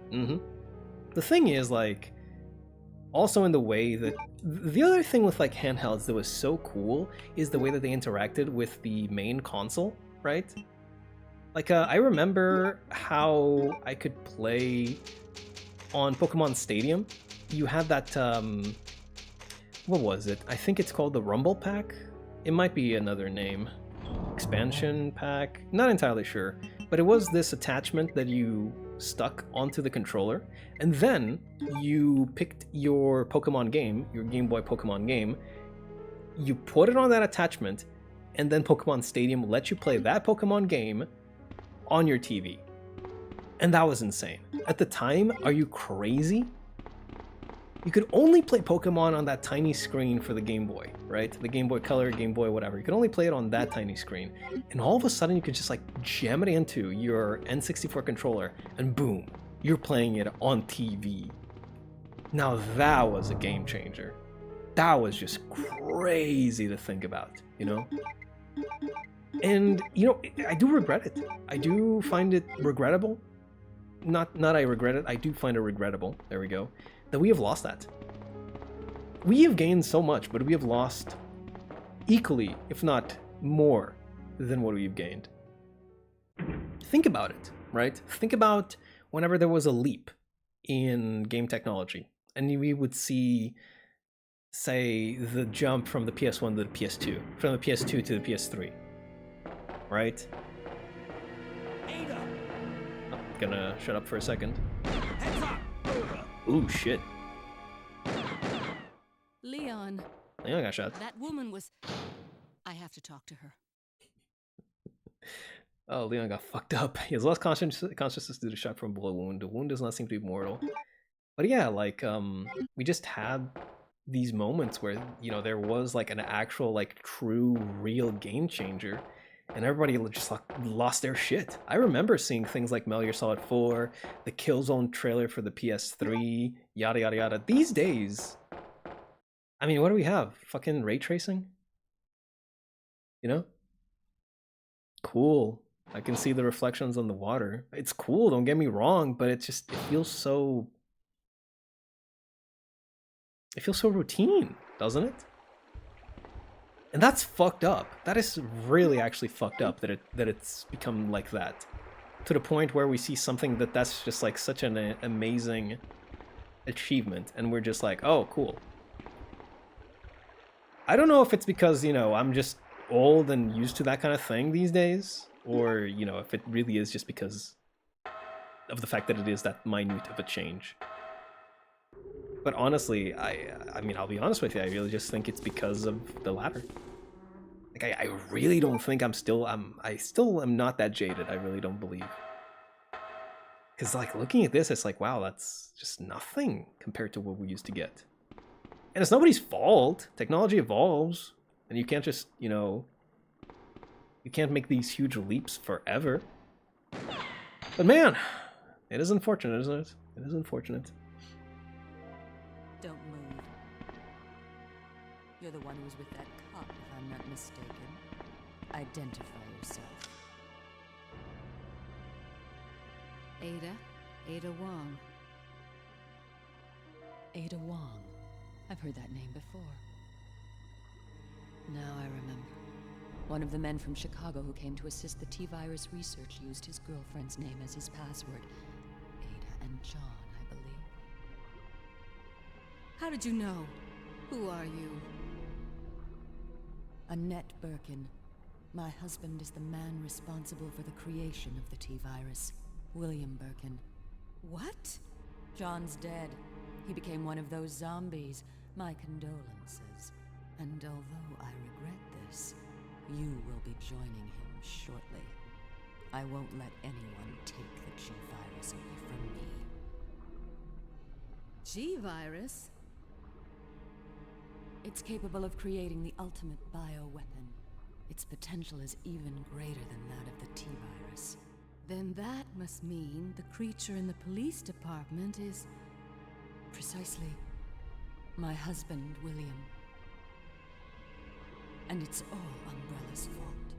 Speaker 1: The thing is, like, also in the way that... The other thing with, like, handhelds that was so cool is the way that they interacted with the main console, right? Like, I remember how I could play on Pokemon Stadium. You had that, what was it? I think it's called the Rumble Pack? It might be another name. Expansion pack? Not entirely sure. But it was this attachment that you stuck onto the controller, and then you picked your Pokemon game, your Game Boy Pokemon game, you put it on that attachment, and then Pokemon Stadium let you play that Pokemon game on your TV. And that was insane. At the time, are you crazy? You could only play Pokemon on that tiny screen for the Game Boy, right? The Game Boy Color, Game Boy, whatever. You could only play it on that tiny screen. And all of a sudden, you could just like jam it into your N64 controller, and boom, you're playing it on TV. Now that was a game changer. That was just crazy to think about, you know? And, you know, I do regret it. I do find it regrettable. Not I regret it, I do find it regrettable. There we go. That we have lost that. We have gained so much, but we have lost equally, if not more, than what we've gained. Think about it, right? Think about whenever there was a leap in game technology, and we would see, say, the jump from the PS1 to the PS2, from the PS2 to the PS3, right?
Speaker 3: Ada!
Speaker 1: I'm gonna shut up for a second.
Speaker 3: Heads up!
Speaker 1: Ooh, shit.
Speaker 2: Leon,
Speaker 1: Leon got shot.
Speaker 2: that woman was... I have to talk to her.
Speaker 1: Oh, Leon got fucked up. He has lost consciousness due to shock from a bullet wound. The wound does not seem to be mortal. But yeah, like, we just had these moments where, you know, there was like an actual, like, true, real game changer. And everybody just like lost their shit. I remember seeing things like Metal Gear Solid 4, the Killzone trailer for the PS3, yada yada yada. These days, I mean, what do we have? Fucking ray tracing? You know? Cool. I can see the reflections on the water. It's cool, don't get me wrong, but it feels so... It feels so routine, doesn't it? And that's fucked up. That is really actually fucked up that it's become like that. To the point where we see something that's just like such an amazing achievement, and we're just like, oh, cool. I don't know if it's because, you know, I'm just old and used to that kind of thing these days, or, you know, if it really is just because of the fact that it is that minute of a change. But honestly, I mean, I'll be honest with you, I really just think it's because of the latter. Like, I really don't think I still am not that jaded, I really don't believe. Because, like, looking at this, it's like, wow, that's just nothing compared to what we used to get. And it's nobody's fault. Technology evolves, and you can't just, you know, you can't make these huge leaps forever. But man, it is unfortunate, isn't it? It is unfortunate.
Speaker 2: Don't move. You're the one who was with that cop, if I'm not mistaken. Identify yourself. Ada Wong.
Speaker 7: Ada Wong. I've heard that name before. Now I remember. One of the men from Chicago who came to assist the T-Virus research used his girlfriend's name as his password. Ada and John, I believe.
Speaker 2: How did you know? Who are you?
Speaker 7: Annette Birkin. My husband is the man responsible for the creation of the T-Virus. William Birkin.
Speaker 2: What?
Speaker 7: John's dead. He became one of those zombies. My condolences. And although I regret this, you will be joining him shortly. I won't let anyone take the G-Virus away from me.
Speaker 2: G-Virus?
Speaker 7: It's capable of creating the ultimate bioweapon. Its potential is even greater than that of the T-Virus.
Speaker 2: Then that must mean the creature in the police department is...
Speaker 7: Precisely. My husband, William. And it's all Umbrella's fault.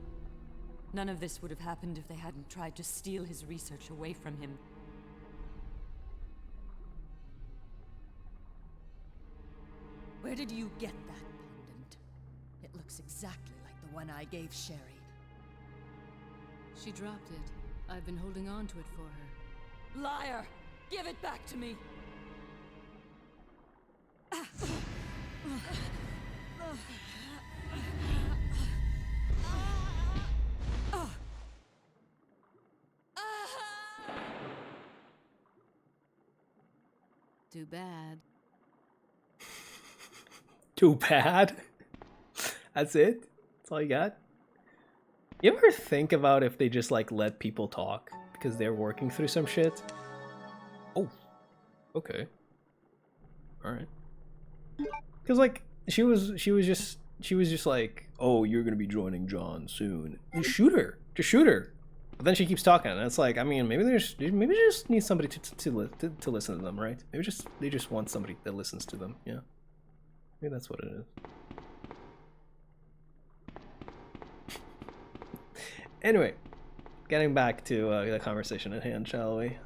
Speaker 7: None of this would have happened if they hadn't tried to steal his research away from him. Where did you get that pendant? It looks exactly like the one I gave Sherry.
Speaker 2: She dropped it. I've been holding on to it for her.
Speaker 7: Liar! Give it back to me!
Speaker 2: Too bad.
Speaker 1: Too bad? That's it? That's all you got? You ever think about if they just like let people talk because they're working through some shit? Oh, okay. Alright. Because like she was just like, oh, you're gonna be joining John soon. Just shoot her. Just shoot her. But then she keeps talking, and it's like, I mean, maybe they just need somebody to listen to them, right? Maybe they just want somebody that listens to them. Yeah. Maybe that's what it is. Anyway, getting back to the conversation at hand, shall we?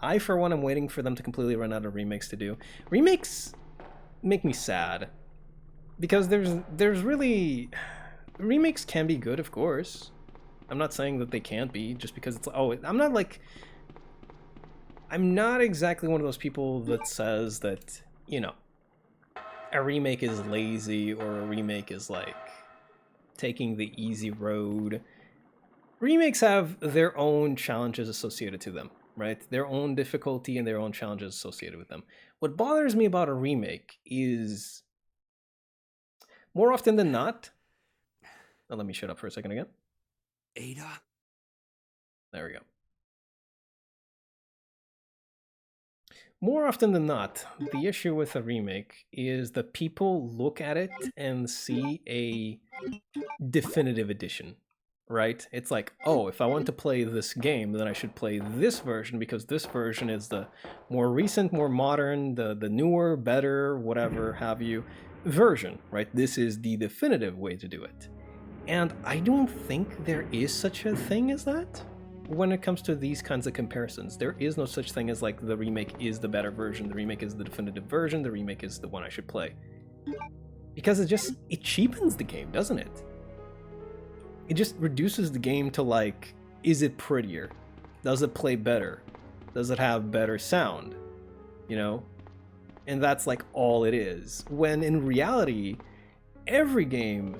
Speaker 1: I for one am waiting for them to completely run out of remakes to do. Remakes make me sad because there's really remakes can be good, of course. I'm not saying that they can't be just because it's I'm not exactly one of those people that says that, you know, a remake is lazy or a remake is like taking the easy road. Remakes have their own challenges associated to them, right? Their own difficulty and their own challenges associated with them. What bothers me about a remake is more often than not... Oh, let me shut up for a second again.
Speaker 3: Ada?
Speaker 1: There we go. More often than not, the issue with a remake is that people look at it and see a definitive edition, right? It's like, oh, if I want to play this game, then I should play this version because this version is the more recent, more modern, the newer, better, whatever have you version, right? This is the definitive way to do it. And I don't think there is such a thing as that when it comes to these kinds of comparisons. There is no such thing as like the remake is the better version, the remake is the definitive version, the remake is the one I should play. Because it cheapens the game, doesn't it? It just reduces the game to like, is it prettier? Does it play better? Does it have better sound? You know? And that's like all it is. When in reality, every game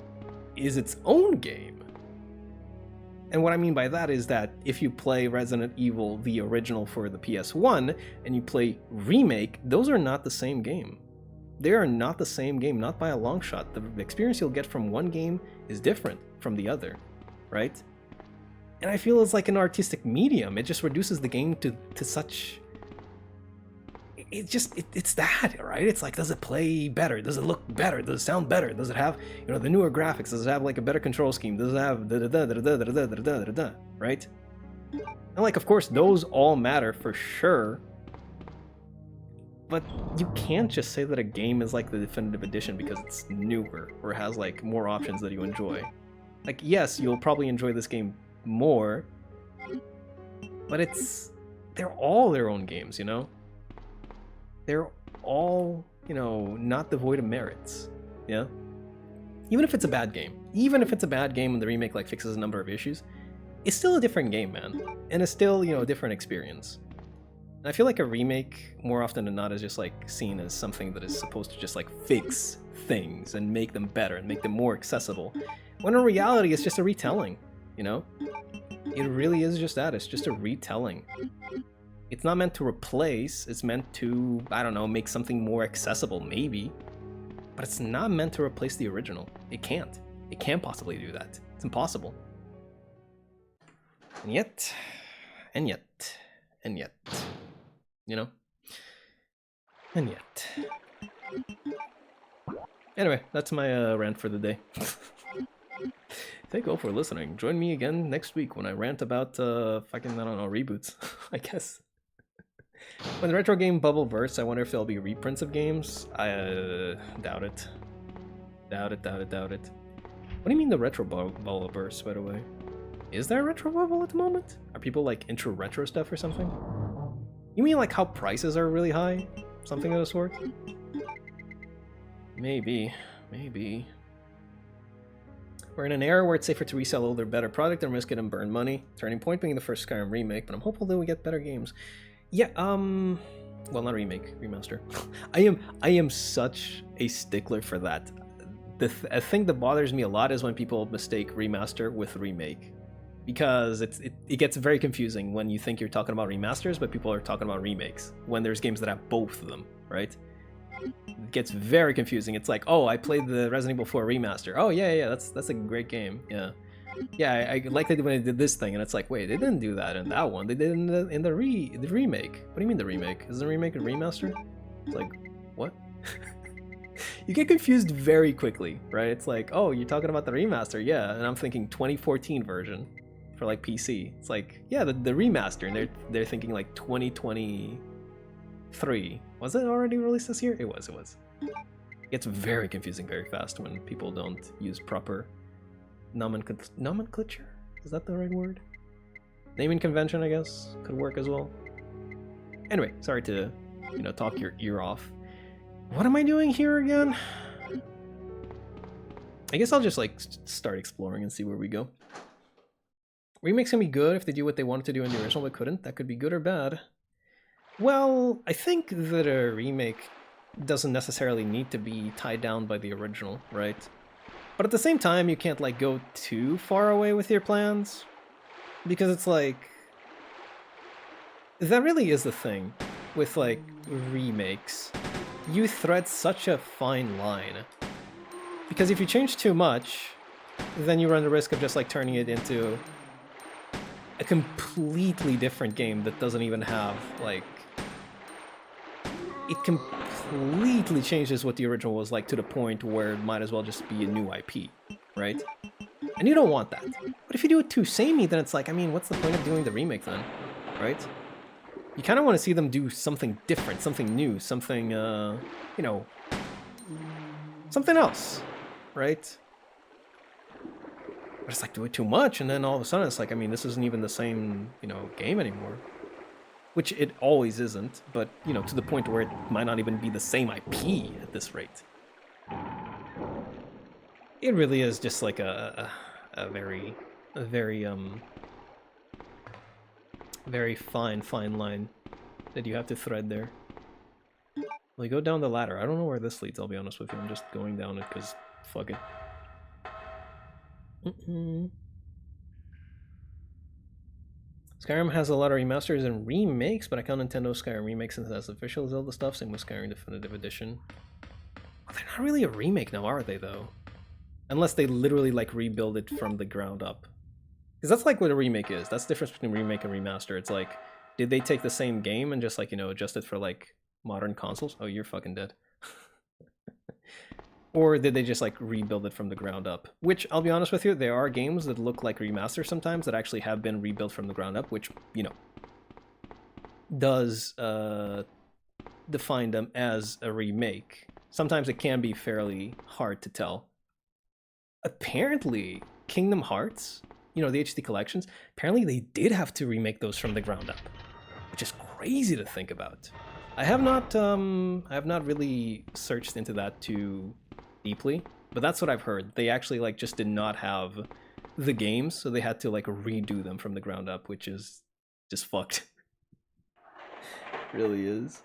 Speaker 1: is its own game. And what I mean by that is that if you play Resident Evil, the original for the PS1, and you play Remake, those are not the same game. They are not the same game, not by a long shot. The experience you'll get from one game is different from the other, right? And I feel it's like an artistic medium. It just reduces the game to such... It's that, right? It's like, does it play better? Does it look better? Does it sound better? Does it have, you know, the newer graphics? Does it have like a better control scheme? Does it have da-da-da-da-da-da-da-da-da-da-da, right? And like, of course, those all matter for sure. But you can't just say that a game is like the definitive edition because it's newer or has like more options that you enjoy. Like, yes, you'll probably enjoy this game more, but they're all their own games, you know? They're all, you know, not devoid of merits, yeah? Even if it's a bad game, even if it's a bad game and the remake like fixes a number of issues, it's still a different game, man. And it's still, you know, a different experience. And I feel like a remake, more often than not, is just like seen as something that is supposed to just like fix things and make them better and make them more accessible. When in reality, it's just a retelling, you know? It really is just that, it's just a retelling. It's not meant to replace, it's meant to, I don't know, make something more accessible, maybe. But it's not meant to replace the original. It can't. It can't possibly do that. It's impossible. And yet, you know? And yet. Anyway, that's my rant for the day. Thank you all for listening. Join me again next week when I rant about fucking, I don't know, reboots, I guess. When the retro game bubble bursts, I wonder if there'll be reprints of games. I doubt it. Doubt it. What do you mean the retro bubble bursts, by the way? Is there a retro bubble at the moment? Are people like into retro stuff or something? You mean like how prices are really high? Something of the sort? Maybe. We're in an era where it's safer to resell older, better product than risk it and burn money. Turning point being the first Skyrim remake, but I'm hopeful that we get better games. Yeah, well, not remake, remaster. I am such a stickler for that. The thing that bothers me a lot is when people mistake remaster with remake, because it gets very confusing when you think you're talking about remasters, but people are talking about remakes when there's games that have both of them, right? It gets very confusing. It's like, oh, I played the Resident Evil 4 remaster. Oh yeah, that's a great game. Yeah, I liked it when they did this thing, and it's like, wait, they didn't do that in that one. They did it in the remake. What do you mean the remake? Is the remake a remaster? It's like, what? You get confused very quickly, right? It's like, oh, you're talking about the remaster, yeah, and I'm thinking 2014 version for like PC. It's like, yeah, the remaster, and they're thinking like 2023. Was it already released this year? It was. It gets very confusing very fast when people don't use proper nomenclature? Is that the right word? Naming convention, I guess, could work as well. Anyway, sorry to, you know, talk your ear off. What am I doing here again? I guess I'll just like start exploring and see where we go. Remakes can be good if they do what they wanted to do in the original but couldn't. That could be good or bad. Well, I think that a remake doesn't necessarily need to be tied down by the original, right? But at the same time, you can't like go too far away with your plans, because it's like, that really is the thing with like remakes. You thread such a fine line, because if you change too much, then you run the risk of just like turning it into a completely different game that doesn't even have like, it completely changes what the original was like to the point where it might as well just be a new IP, right? And you don't want that. But if you do it too samey, then it's like, I mean, what's the point of doing the remake then, right? You kind of want to see them do something different, something new, something, you know, something else, right? But it's like, do it too much, and then all of a sudden it's like, I mean, this isn't even the same, you know, game anymore. Which it always isn't, but, you know, to the point where it might not even be the same IP at this rate. It really is just like a very fine line that you have to thread there. Well, you go down the ladder. I don't know where this leads, I'll be honest with you. I'm just going down it because fuck it. Skyrim has a lot of remasters and remakes, but I count Nintendo Skyrim remakes since that's official Zelda stuff. Same with Skyrim Definitive Edition. Well, they're not really a remake now, are they, though? Unless they literally, like, rebuild it from the ground up. Because that's, like, what a remake is. That's the difference between remake and remaster. It's like, did they take the same game and just, like, you know, adjust it for, like, modern consoles? Oh, you're fucking dead. Or did they just, like, rebuild it from the ground up? Which, I'll be honest with you, there are games that look like remasters sometimes that actually have been rebuilt from the ground up, which, you know, does define them as a remake. Sometimes it can be fairly hard to tell. Apparently, Kingdom Hearts you know, the HD collections, apparently they did have to remake those from the ground up, which is crazy to think about. I have not really searched into that too deeply, but that's what I've heard. They actually like just did not have the games, so they had to like redo them from the ground up, which is just fucked. It really is.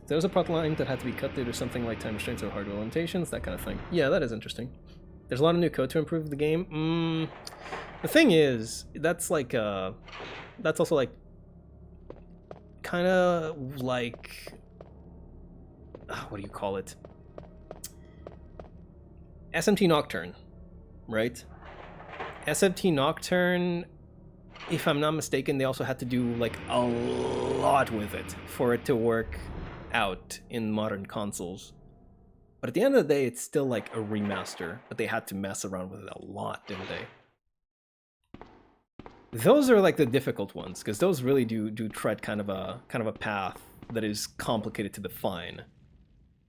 Speaker 1: There was a plot line that had to be cut due to something like time restraints or hardware limitations, that kind of thing. Yeah, that is interesting. There's a lot of new code to improve the game. The thing is, that's like that's also like kind of like what do you call it? SMT Nocturne, right? SMT Nocturne, if I'm not mistaken, they also had to do like a lot with it for it to work out in modern consoles. But at the end of the day, it's still like a remaster, but they had to mess around with it a lot, didn't they? Those are like the difficult ones, because those really do tread kind of a path that is complicated to define.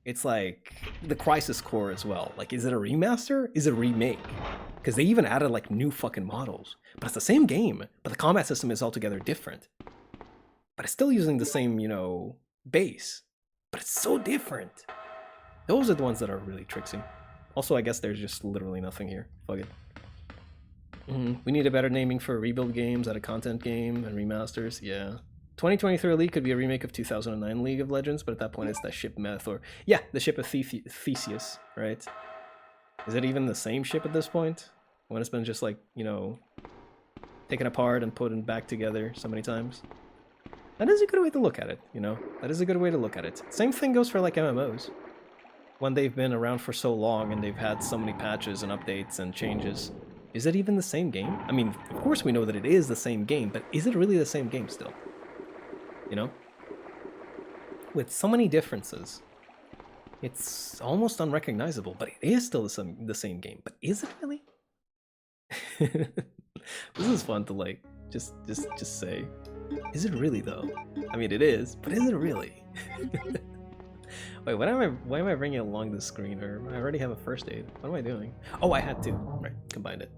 Speaker 1: It's like the Crisis Core as well. Like, is it a remaster? Is it a remake? Because they even added like new fucking models. But it's the same game, but the combat system is altogether different. But it's still using the same, you know, base. But it's so different. Those are the ones that are really tricksy. Also, I guess there's just literally nothing here. Fuck it. We need a better naming for rebuild games, add a content game, and remasters. Yeah. 2023 League could be a remake of 2009 League of Legends, but at that point it's the ship Meth or... Yeah, the ship of Theseus, right? Is it even the same ship at this point? When it's been just like, you know, taken apart and put back together so many times? That is a good way to look at it, you know? That is a good way to look at it. Same thing goes for like MMOs. When they've been around for so long and they've had so many patches and updates and changes. Is it even the same game? I mean, of course we know that it is the same game, but is it really the same game still? You know? With so many differences, it's almost unrecognizable, but it is still the same game. But is it really? This is fun to like, just say. Is it really though? I mean, it is, but is it really? Wait, why am I bringing along the screen? Or I already have a first aid. What am I doing? Oh, I had to. Right, combined it.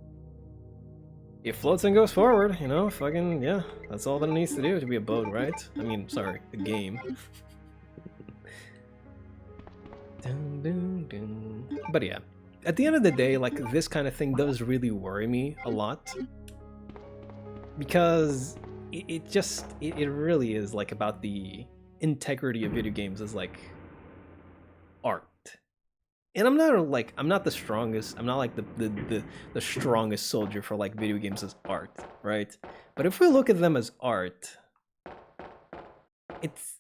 Speaker 1: It floats and goes forward, you know, fucking, yeah. That's all that it needs to do to be a boat, right? I mean, sorry, a game. Dun, dun, dun. But yeah, at the end of the day, like, this kind of thing does really worry me a lot. Because it really is, like, about the integrity of video games as, like, art. And I'm not the strongest, I'm not like the strongest soldier for like video games as art, right? But if we look at them as art, it's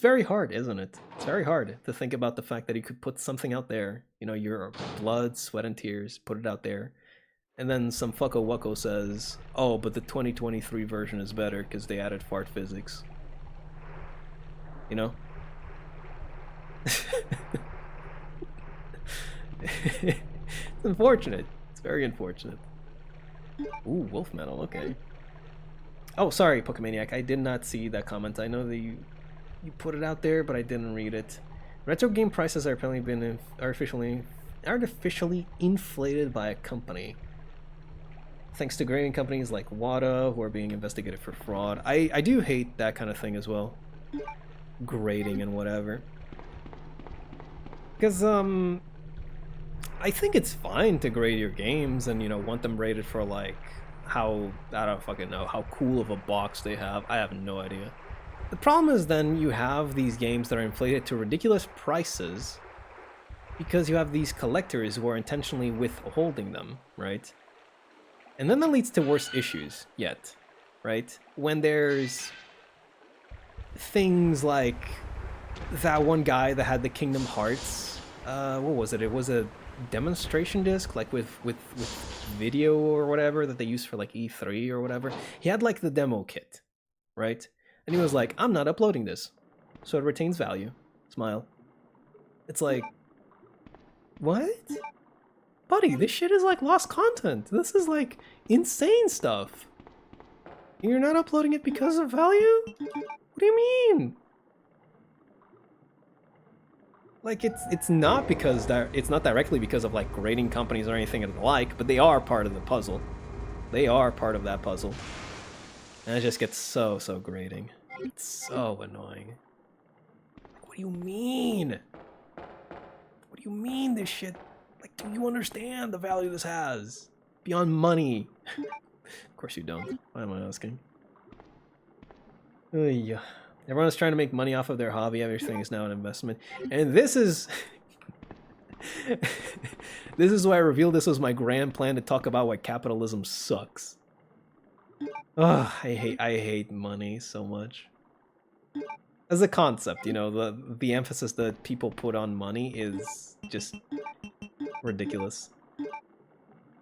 Speaker 1: very hard, isn't it? It's very hard to think about the fact that you could put something out there, you know, your blood, sweat, and tears, put it out there, and then some fucko wucko says, oh, but the 2023 version is better because they added fart physics. You know? It's unfortunate. It's very unfortunate. Ooh, wolf metal, okay. Oh, sorry, Pokemaniac. I did not see that comment. I know that you put it out there, but I didn't read it. Retro game prices are apparently been artificially inflated by a company. Thanks to grading companies like WADA, who are being investigated for fraud. I do hate that kind of thing as well. Grading and whatever. Because, I think it's fine to grade your games and, you know, want them rated for, like, how, I don't fucking know, how cool of a box they have. I have no idea. The problem is then you have these games that are inflated to ridiculous prices because you have these collectors who are intentionally withholding them, right? And then that leads to worse issues yet, right? When there's things like that one guy that had the Kingdom Hearts, what was it? It was a demonstration disc, like with video or whatever that they used for like E3 or whatever. He had like the demo kit, right? And he was like, I'm not uploading this, so it retains value. Smile. It's like, what? Buddy, this shit is like lost content. This is like insane stuff. You're not uploading it because of value? What do you mean? Like it's not because it's not directly because of like grading companies or anything of the like, but they are part of the puzzle. They are part of that puzzle. And it just gets so grating. It's so annoying. What do you mean? What do you mean this shit? Like, do you understand the value this has? Beyond money. Of course you don't. Why am I asking? Yeah. Everyone's trying to make money off of their hobby. Everything is now an investment. And this is... this is why I revealed this was my grand plan to talk about why capitalism sucks. Ugh, I hate money so much. As a concept, you know, the emphasis that people put on money is just ridiculous.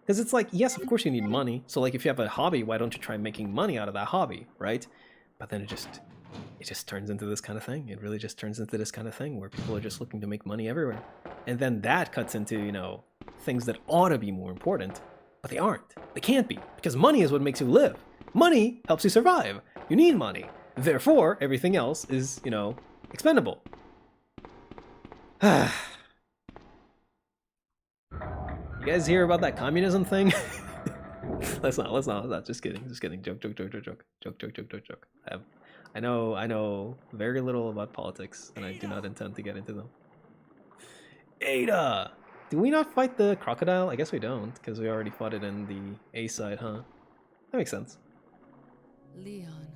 Speaker 1: Because it's like, yes, of course you need money. So like if you have a hobby, why don't you try making money out of that hobby, right? But then it just turns into this kind of thing. It really just turns into this kind of thing where people are just looking to make money everywhere. And then that cuts into, you know, things that ought to be more important, but they aren't. They can't be, because money is what makes you live. Money helps you survive. You need money. Therefore, everything else is, you know, expendable. You guys hear about that communism thing? Let's not. Just kidding. Joke. I know very little about politics, and I do not intend to get into them. Ada! Do we not fight the crocodile? I guess we don't, because we already fought it in the A side, huh? That makes sense.
Speaker 2: Leon.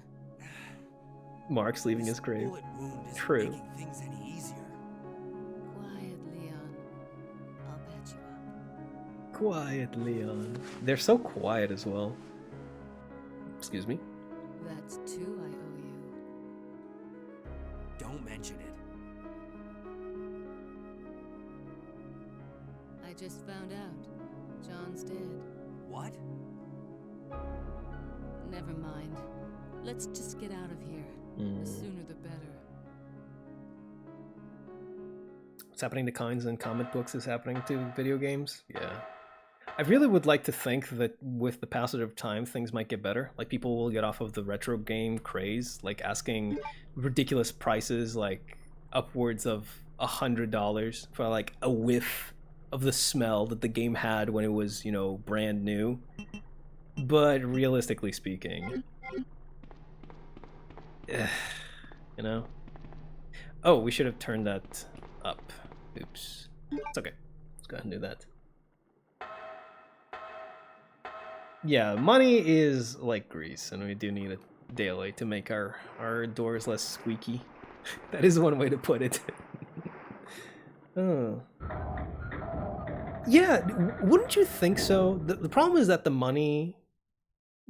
Speaker 1: Mark's leaving his grave. True.
Speaker 5: Things any easier.
Speaker 2: Quiet, Leon. I'll patch you up.
Speaker 1: Quiet, Leon. They're so quiet as well. Excuse me?
Speaker 2: That's 2 I owe you.
Speaker 5: Don't mention it.
Speaker 2: I just found out. John's dead.
Speaker 5: What?
Speaker 2: Never mind. Let's just get out of here. The sooner the better.
Speaker 1: What's happening to coins and comic books is happening to video games? Yeah. I really would like to think that with the passage of time, things might get better. Like, people will get off of the retro game craze, like asking ridiculous prices, like upwards of $100 for like a whiff of the smell that the game had when it was, you know, brand new. But realistically speaking, you know? Oh, we should have turned that up. Oops. It's okay. Let's go ahead and do that. Yeah, money is like grease, and we do need it daily to make our doors less squeaky. That is one way to put it. Oh. Yeah, wouldn't you think so? The problem is that the money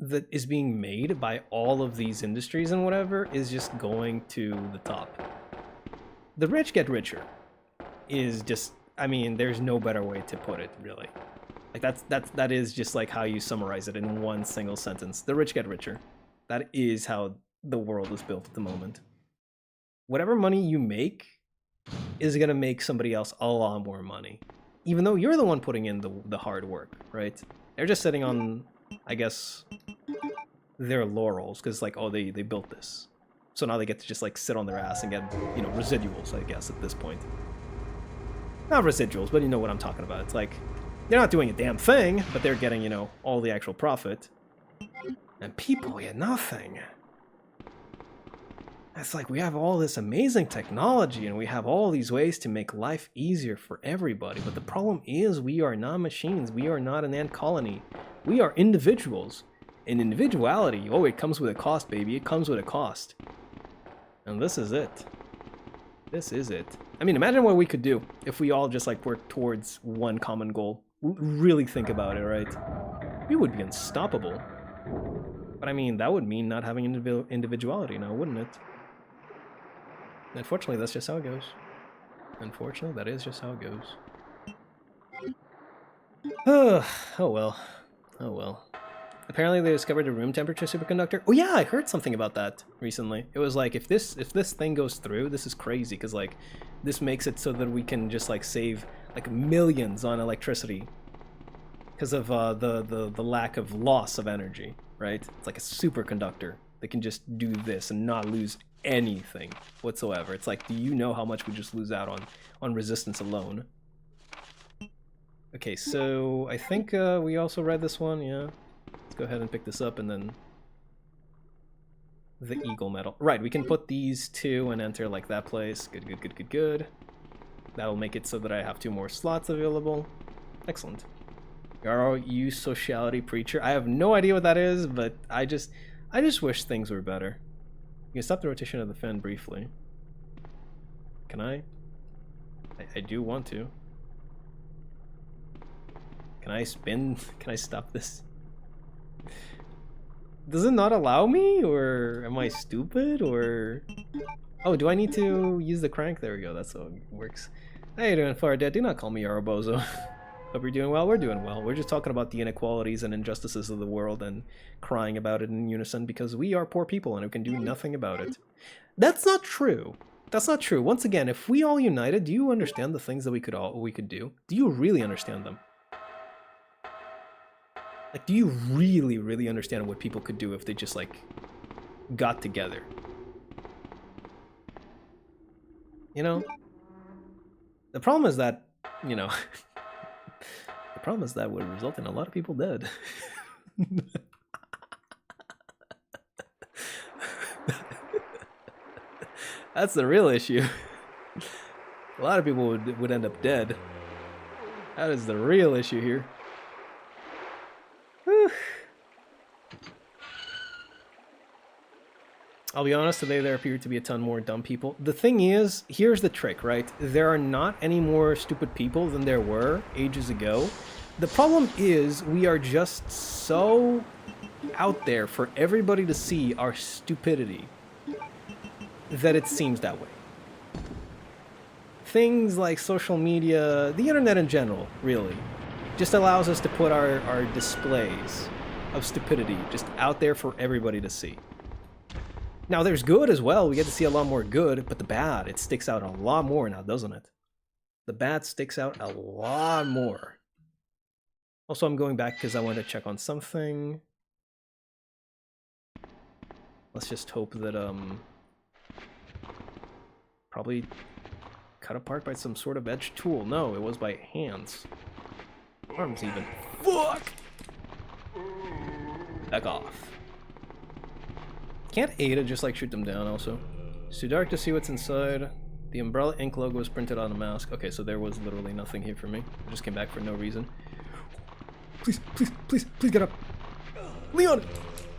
Speaker 1: that is being made by all of these industries and whatever is just going to the top. The rich get richer is just, I mean, there's no better way to put it, really. Like that is just like how you summarize it in one single sentence. The rich get richer. That is how the world is built at the moment. Whatever money you make is gonna make somebody else a lot more money, even though you're the one putting in the hard work, right? They're just sitting on, I guess, their laurels, because like, oh, they built this, so now they get to just like sit on their ass and get, you know, residuals, I guess, at this point. Not residuals, but you know what I'm talking about. It's like they're not doing a damn thing, but they're getting, you know, all the actual profit, and people get nothing. It's like we have all this amazing technology and we have all these ways to make life easier for everybody, but the problem is we are not machines. We are not an ant colony. We are individuals. And individuality, oh, it comes with a cost, baby. It comes with a cost. And this is it. This is it. I mean, imagine what we could do if we all just like work towards one common goal. Really think about it, right? We would be unstoppable. But I mean, that would mean not having individuality now, wouldn't it? Unfortunately, that's just how it goes. Unfortunately, that is just how it goes. Oh well. Oh well. Apparently they discovered a room temperature superconductor. Oh yeah, I heard something about that recently. It was like, if this thing goes through, this is crazy, because like this makes it so that we can just like save like millions on electricity because of the lack of loss of energy, right? It's like a superconductor that can just do this and not lose anything whatsoever. It's like, do you know how much we just lose out on resistance alone? Okay, so I think we also read this one, yeah. Let's go ahead and pick this up, and then the Eagle Medal. Right, we can put these two and enter like that place. Good, good, good, good, good. That'll make it so that I have 2 more slots available. Excellent. Are you sociality preacher? I have no idea what that is, but I just wish things were better. You can stop the rotation of the fan briefly. Can I? I do want to. Can I spin? Can I stop this? Does it not allow me? Or am I stupid? Or... Oh, do I need to use the crank? There we go, that's how it works. How you doing, Fardet? Do not call me Yorobozo. Hope you're doing well. We're doing well. We're just talking about the inequalities and injustices of the world and crying about it in unison because we are poor people and we can do nothing about it. That's not true. That's not true. Once again, if we all united, do you understand the things that we could do? Do you really understand them? Like, do you really, really understand what people could do if they just, like, got together? You know? The problem is that, you know... the problem is that would result in a lot of people dead. That's the real issue. A lot of people would end up dead. That is the real issue here. Whew. I'll be honest, today there appear to be a ton more dumb people. The thing is, here's the trick, right? There are not any more stupid people than there were ages ago. The problem is, we are just so out there for everybody to see our stupidity that it seems that way. Things like social media, the internet in general, really, just allows us to put our displays of stupidity just out there for everybody to see. Now, there's good as well. We get to see a lot more good, but the bad, it sticks out a lot more now, doesn't it? The bad sticks out a lot more. Also, I'm going back because I want to check on something. Let's just hope that, probably cut apart by some sort of edge tool. No, it was by hands. Arms even. Fuck! Back off. Can't Ada just like shoot them down also? It's too dark to see what's inside. The Umbrella Inc. logo was printed on a mask. Okay, so there was literally nothing here for me. I just came back for no reason. Please, please, please, please get up. Leon!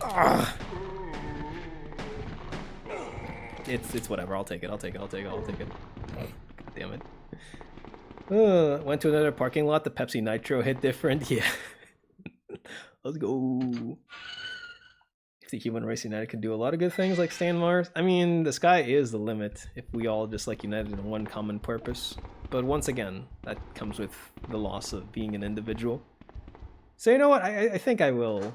Speaker 1: Ah! It's whatever. I'll take it. I'll take it. I'll take it. I'll take it. God damn it. Went to another parking lot. The Pepsi Nitro hit different. Yeah. Let's go. If the human race united could do a lot of good things like stay on Mars. I mean, the sky is the limit if we all just like united in one common purpose. But once again, that comes with the loss of being an individual. So you know what? I think I will.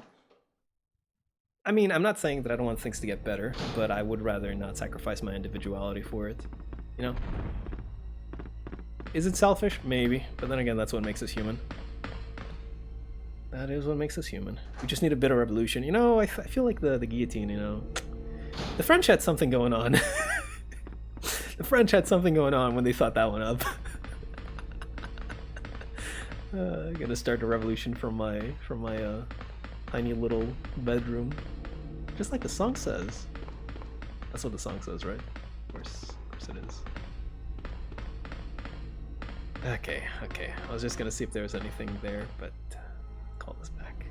Speaker 1: I mean, I'm not saying that I don't want things to get better, but I would rather not sacrifice my individuality for it. You know? Is it selfish? Maybe. But then again, that's what makes us human. That is what makes us human. We just need a bit of revolution. You know, I feel like the guillotine, you know. The French had something going on. The French had something going on when they thought that one up. I'm gonna start a revolution from my tiny little bedroom. Just like the song says. That's what the song says, right? Of course it is. Okay. I was just gonna see if there was anything there, but call this back.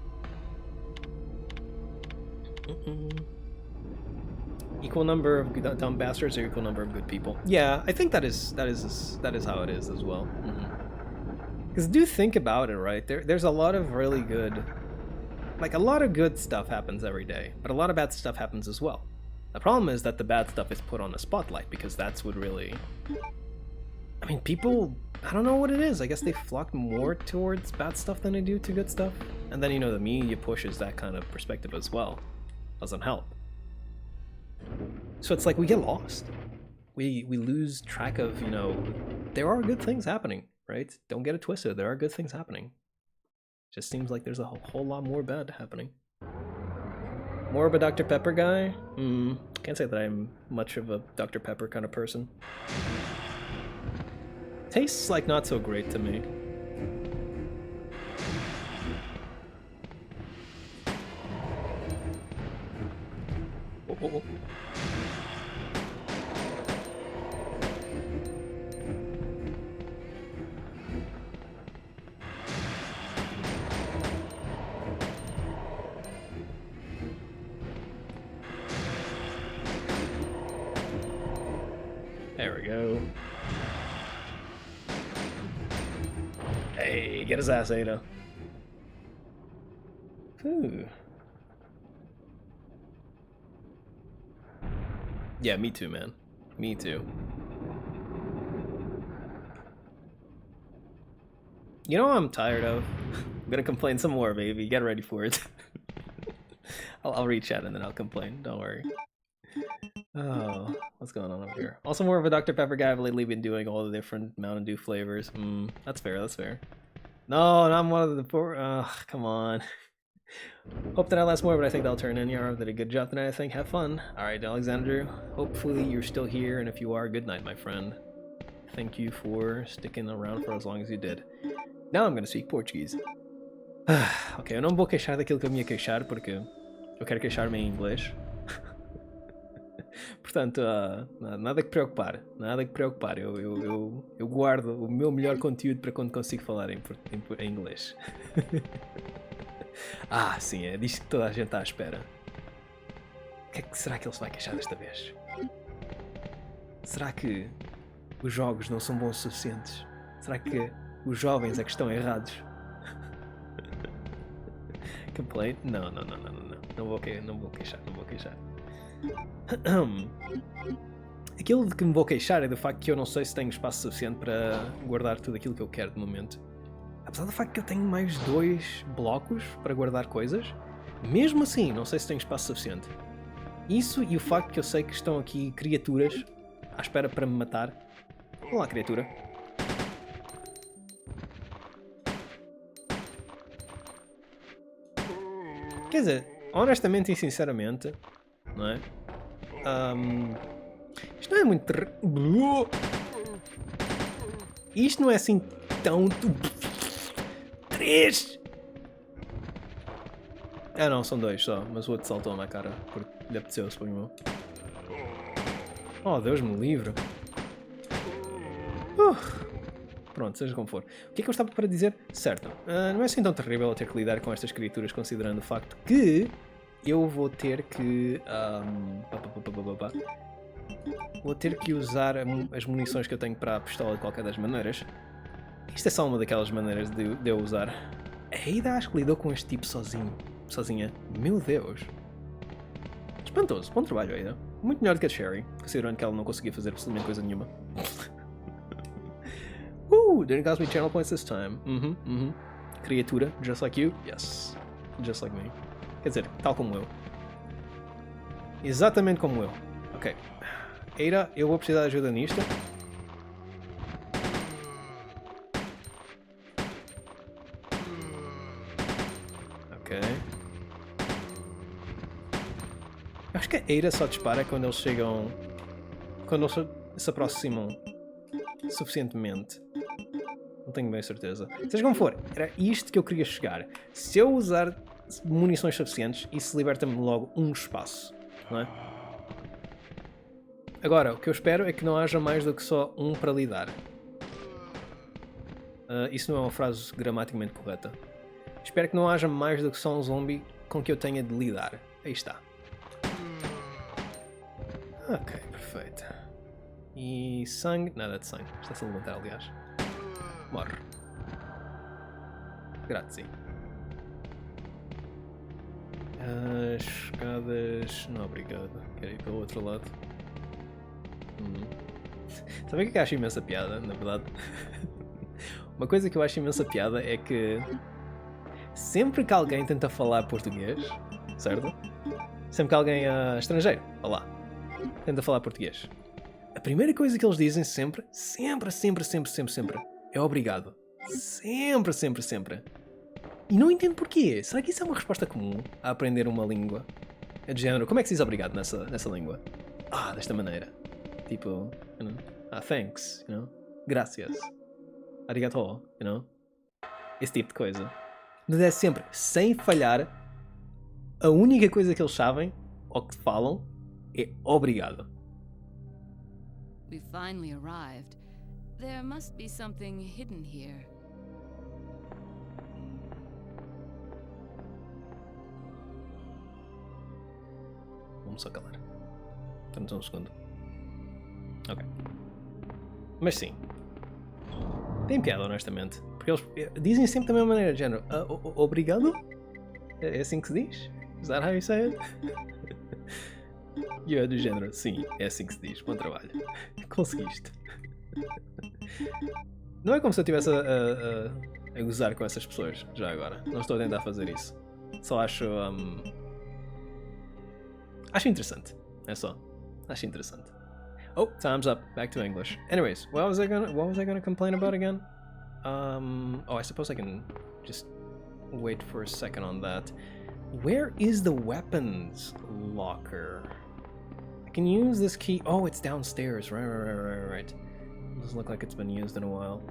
Speaker 1: Equal number of dumb bastards or equal number of good people? Yeah, I think that is how it is as well. Because do think about it, right? There's a lot of really good, like a lot of good stuff happens every day, but a lot of bad stuff happens as well. The problem is that the bad stuff is put on the spotlight because that's what really, I mean, people, I don't know what it is. I guess they flock more towards bad stuff than they do to good stuff. And then, you know, the media pushes that kind of perspective as well. Doesn't help. So it's like we get lost. We lose track of, you know, there are good things happening, right? Don't get it twisted. There are good things happening. Just seems like there's a whole lot more bad happening. More of a Dr. Pepper guy? Can't say that I'm much of a Dr. Pepper kind of person. Tastes like not so great to me. Oh, oh, oh. There we go. Hey, get his ass, Ada. Ooh. Yeah, me too, man. Me too. You know what I'm tired of? I'm gonna complain some more, baby. Get ready for it. I'll reach out and then I'll complain. Don't worry. Oh, what's going on over here? Also more of a Dr. Pepper guy. I've lately been doing all the different Mountain Dew flavors. That's fair, that's fair. No, not one of the four. Come on. Hope that I last more, but I think that'll turn in. Yarv did a good job tonight, I think. Have fun. Alright, Alexander. Hopefully you're still here, and if you are, good night, my friend. Thank you for sticking around for as long as you did. Now I'm gonna speak Portuguese. Ok, eu não vou queixar daquilo que eu me ia queixar, porque eu quero queixar-me em inglês. Portanto, nada que preocupar, nada que preocupar. Eu guardo o meu melhor conteúdo para quando consigo falar em inglês. Sim, é disto que toda a gente está à espera. O que é que será que ele se vai queixar desta vez? Será que os jogos não são bons o suficientes? Será que os jovens é que estão errados? Complain? Não. Não vou queixar. Aquilo de que me vou queixar é do facto que eu não sei se tenho espaço suficiente para guardar tudo aquilo que eu quero de momento. Apesar do facto que eu tenho mais 2 blocos para guardar coisas, mesmo assim não sei se tenho espaço suficiente. Isso e o facto que eu sei que estão aqui criaturas à espera para me matar. Olá, criatura. Quer dizer, honestamente e sinceramente, não é? Isto não é muito... Isto não é assim tão... 3! Não, são 2 só, mas o outro saltou na cara, porque lhe apeteceu, suponho. Oh, Deus me livre. Pronto, seja como for. O que é que eu estava para dizer? Certo, não é assim tão terrível eu ter que lidar com estas criaturas, considerando o facto que eu vou ter que... vou ter que usar as munições que eu tenho para a pistola de qualquer das maneiras. Isto é só uma daquelas maneiras de eu usar. A Ada acho que lidou com este tipo sozinha. Meu Deus. Espantoso. Bom trabalho, Ada. Muito melhor do que a Sherry, considerando que ela não conseguia fazer absolutamente coisa nenhuma. Didn't cost me channel points this time. Criatura, just like you? Yes. Just like me. Quer dizer, tal como eu. Exatamente como eu. Ok. Ada, eu vou precisar de ajuda nisto. Ok. Acho que a Ada só dispara quando eles chegam... Quando eles se aproximam suficientemente. Não tenho bem certeza. Seja como for, era isto que eu queria chegar. Se eu usar munições suficientes, isso liberta-me logo um espaço, não é? Agora, o que eu espero é que não haja mais do que só um para lidar. Isso não é uma frase gramaticamente correta. Espero que não haja mais do que só um zombie com que eu tenha de lidar. Aí está. Ok, perfeito. E sangue... Nada de sangue. Está-se a levantar, aliás. Morre. Grazie. As escadas... Não, obrigado. Quero ir pelo outro lado. Sabe o que eu acho imensa piada, na verdade? Uma coisa que eu acho imensa piada é que sempre que alguém tenta falar português, certo? Sempre que alguém estrangeiro, olá, tenta falar português, a primeira coisa que eles dizem sempre é obrigado. Sempre. E não entendo porquê. Será que isso é uma resposta comum a aprender uma língua? É de género, como é que se diz obrigado nessa língua? Ah, desta maneira. Tipo, you know, thanks, you know, gracias, arigato, you know, esse tipo de coisa. Mas é sempre, sem falhar, a única coisa que eles sabem, ou que falam, é obrigado.
Speaker 2: We finally arrived. There must be something hidden here.
Speaker 1: Vamos só calar. Estamos um segundo. Ok. Mas sim. Tem piada, honestamente. Porque eles dizem sempre da mesma maneira, de género. Obrigado? É assim que se diz? Is that how you say it? E eu do género, sim, é assim que se diz. Bom trabalho. Conseguiste. Não é como se eu estivesse a gozar com essas pessoas, já agora. Não estou a tentar fazer isso. Só acho. Acho interessante. É só. Acho interessante. Oh, time's up. Back to English. Anyways, what was I gonna complain about again? Oh, I suppose I can just wait for a second on that. Where is the weapons locker? I can use this key. Oh, it's downstairs. Right. Doesn't look like it's been used in a while.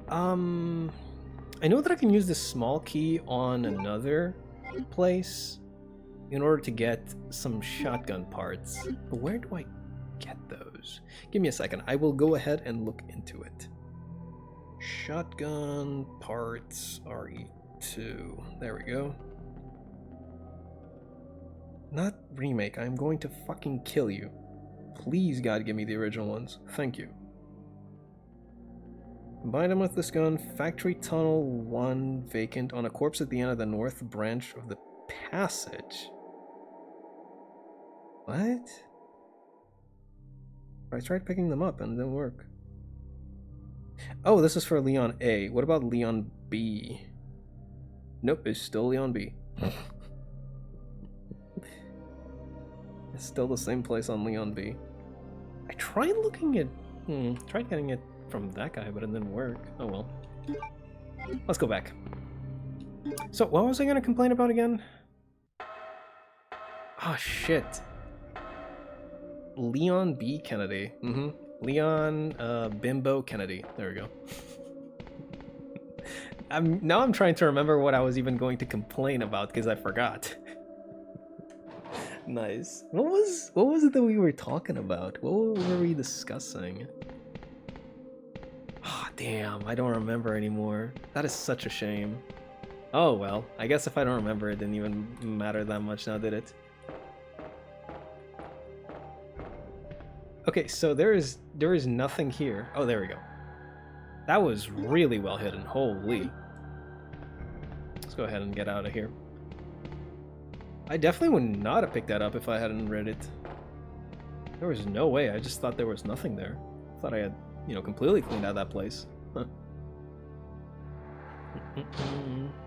Speaker 1: I know that I can use this small key on another place in order to get some shotgun parts. But where do I get those? Give me a second. I will go ahead and look into it. Shotgun parts RE2. There we go. Not remake. I'm going to fucking kill you. Please, God, give me the original ones. Thank you. Combine them with this gun. Factory Tunnel 1 vacant on a corpse at the end of the north branch of the passage. What? I tried picking them up and it didn't work. Oh, this is for Leon A. What about Leon B? Nope, it's still Leon B. It's still the same place on Leon B. I tried looking at... tried getting it from that guy, but it didn't work. Oh well. Let's go back. So, what was I gonna complain about again? Oh, shit. Leon B. Kennedy. Leon Bimbo Kennedy. There we go. Now I'm trying to remember what I was even going to complain about because I forgot. Nice. What was it that we were talking about? What were we discussing? Oh, damn, I don't remember anymore. That is such a shame. Oh well, I guess if I don't remember it didn't even matter that much now, did it? Okay, so there is nothing here. Oh, there we go. That was really well hidden. Holy. Let's go ahead and get out of here. I definitely would not have picked that up if I hadn't read it. There was no way. I just thought there was nothing there. I thought I had, completely cleaned out that place. Huh.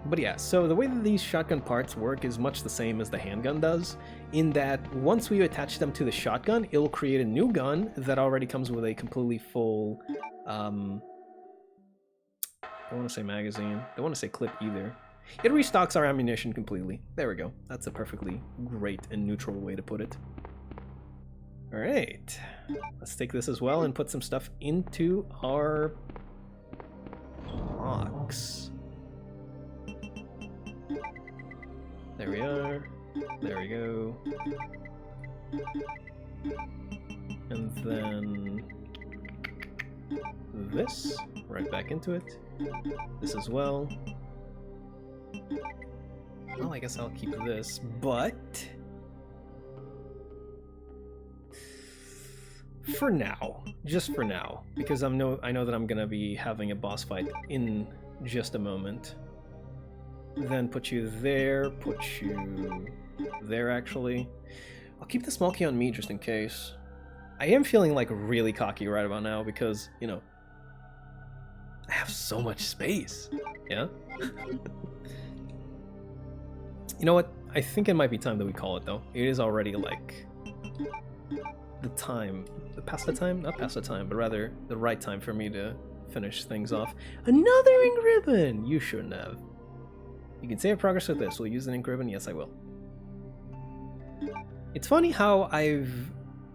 Speaker 1: But yeah, so the way that these shotgun parts work is much the same as the handgun does, in that once we attach them to the shotgun, it'll create a new gun that already comes with a completely full, I don't want to say magazine, don't want to say clip either. It restocks our ammunition completely. There we go. That's a perfectly great and neutral way to put it. Alright, let's take this as well and put some stuff into our box. There we are. There we go. And then this, right back into it. This as well. Well, I guess I'll keep this, but for now, just for now, because I know that I'm gonna be having a boss fight in just a moment. Then put you there, put you there actually. I'll keep the small key on me just in case. I am feeling like really cocky right about now because, I have so much space. Yeah? You know what? I think it might be time that we call it though. It is already like the time. Past the time? Not past the time, but rather the right time for me to finish things off. Another ink ribbon! You shouldn't have. You can save progress with this. Will you use an ink ribbon? Yes, I will. It's funny how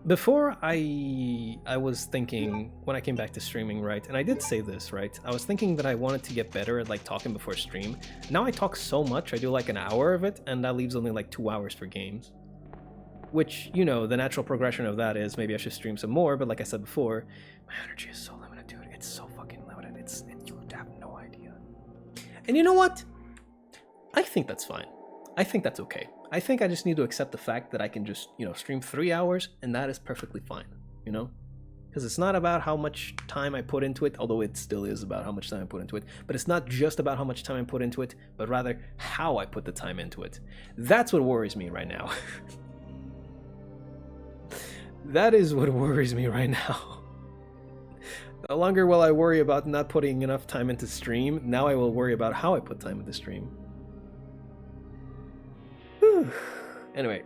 Speaker 1: before I was thinking when I came back to streaming, right? And I did say this, right? I was thinking that I wanted to get better at like talking before stream. Now I talk so much, I do like an hour of it, and that leaves only like 2 hours for games. Which, you know, the natural progression of that is maybe I should stream some more, but like I said before, my energy is so limited, dude. It's so fucking limited. You have no idea. And you know what? I think that's fine. I think that's okay. I think I just need to accept the fact that I can just, you know, stream 3 hours, and that is perfectly fine, you know? Because it's not about how much time I put into it, although it still is about how much time I put into it, but it's not just about how much time I put into it, but rather how I put the time into it. That's what worries me right now. That is what worries me right now. No longer will I worry about not putting enough time into stream, now I will worry about how I put time into stream. Anyway,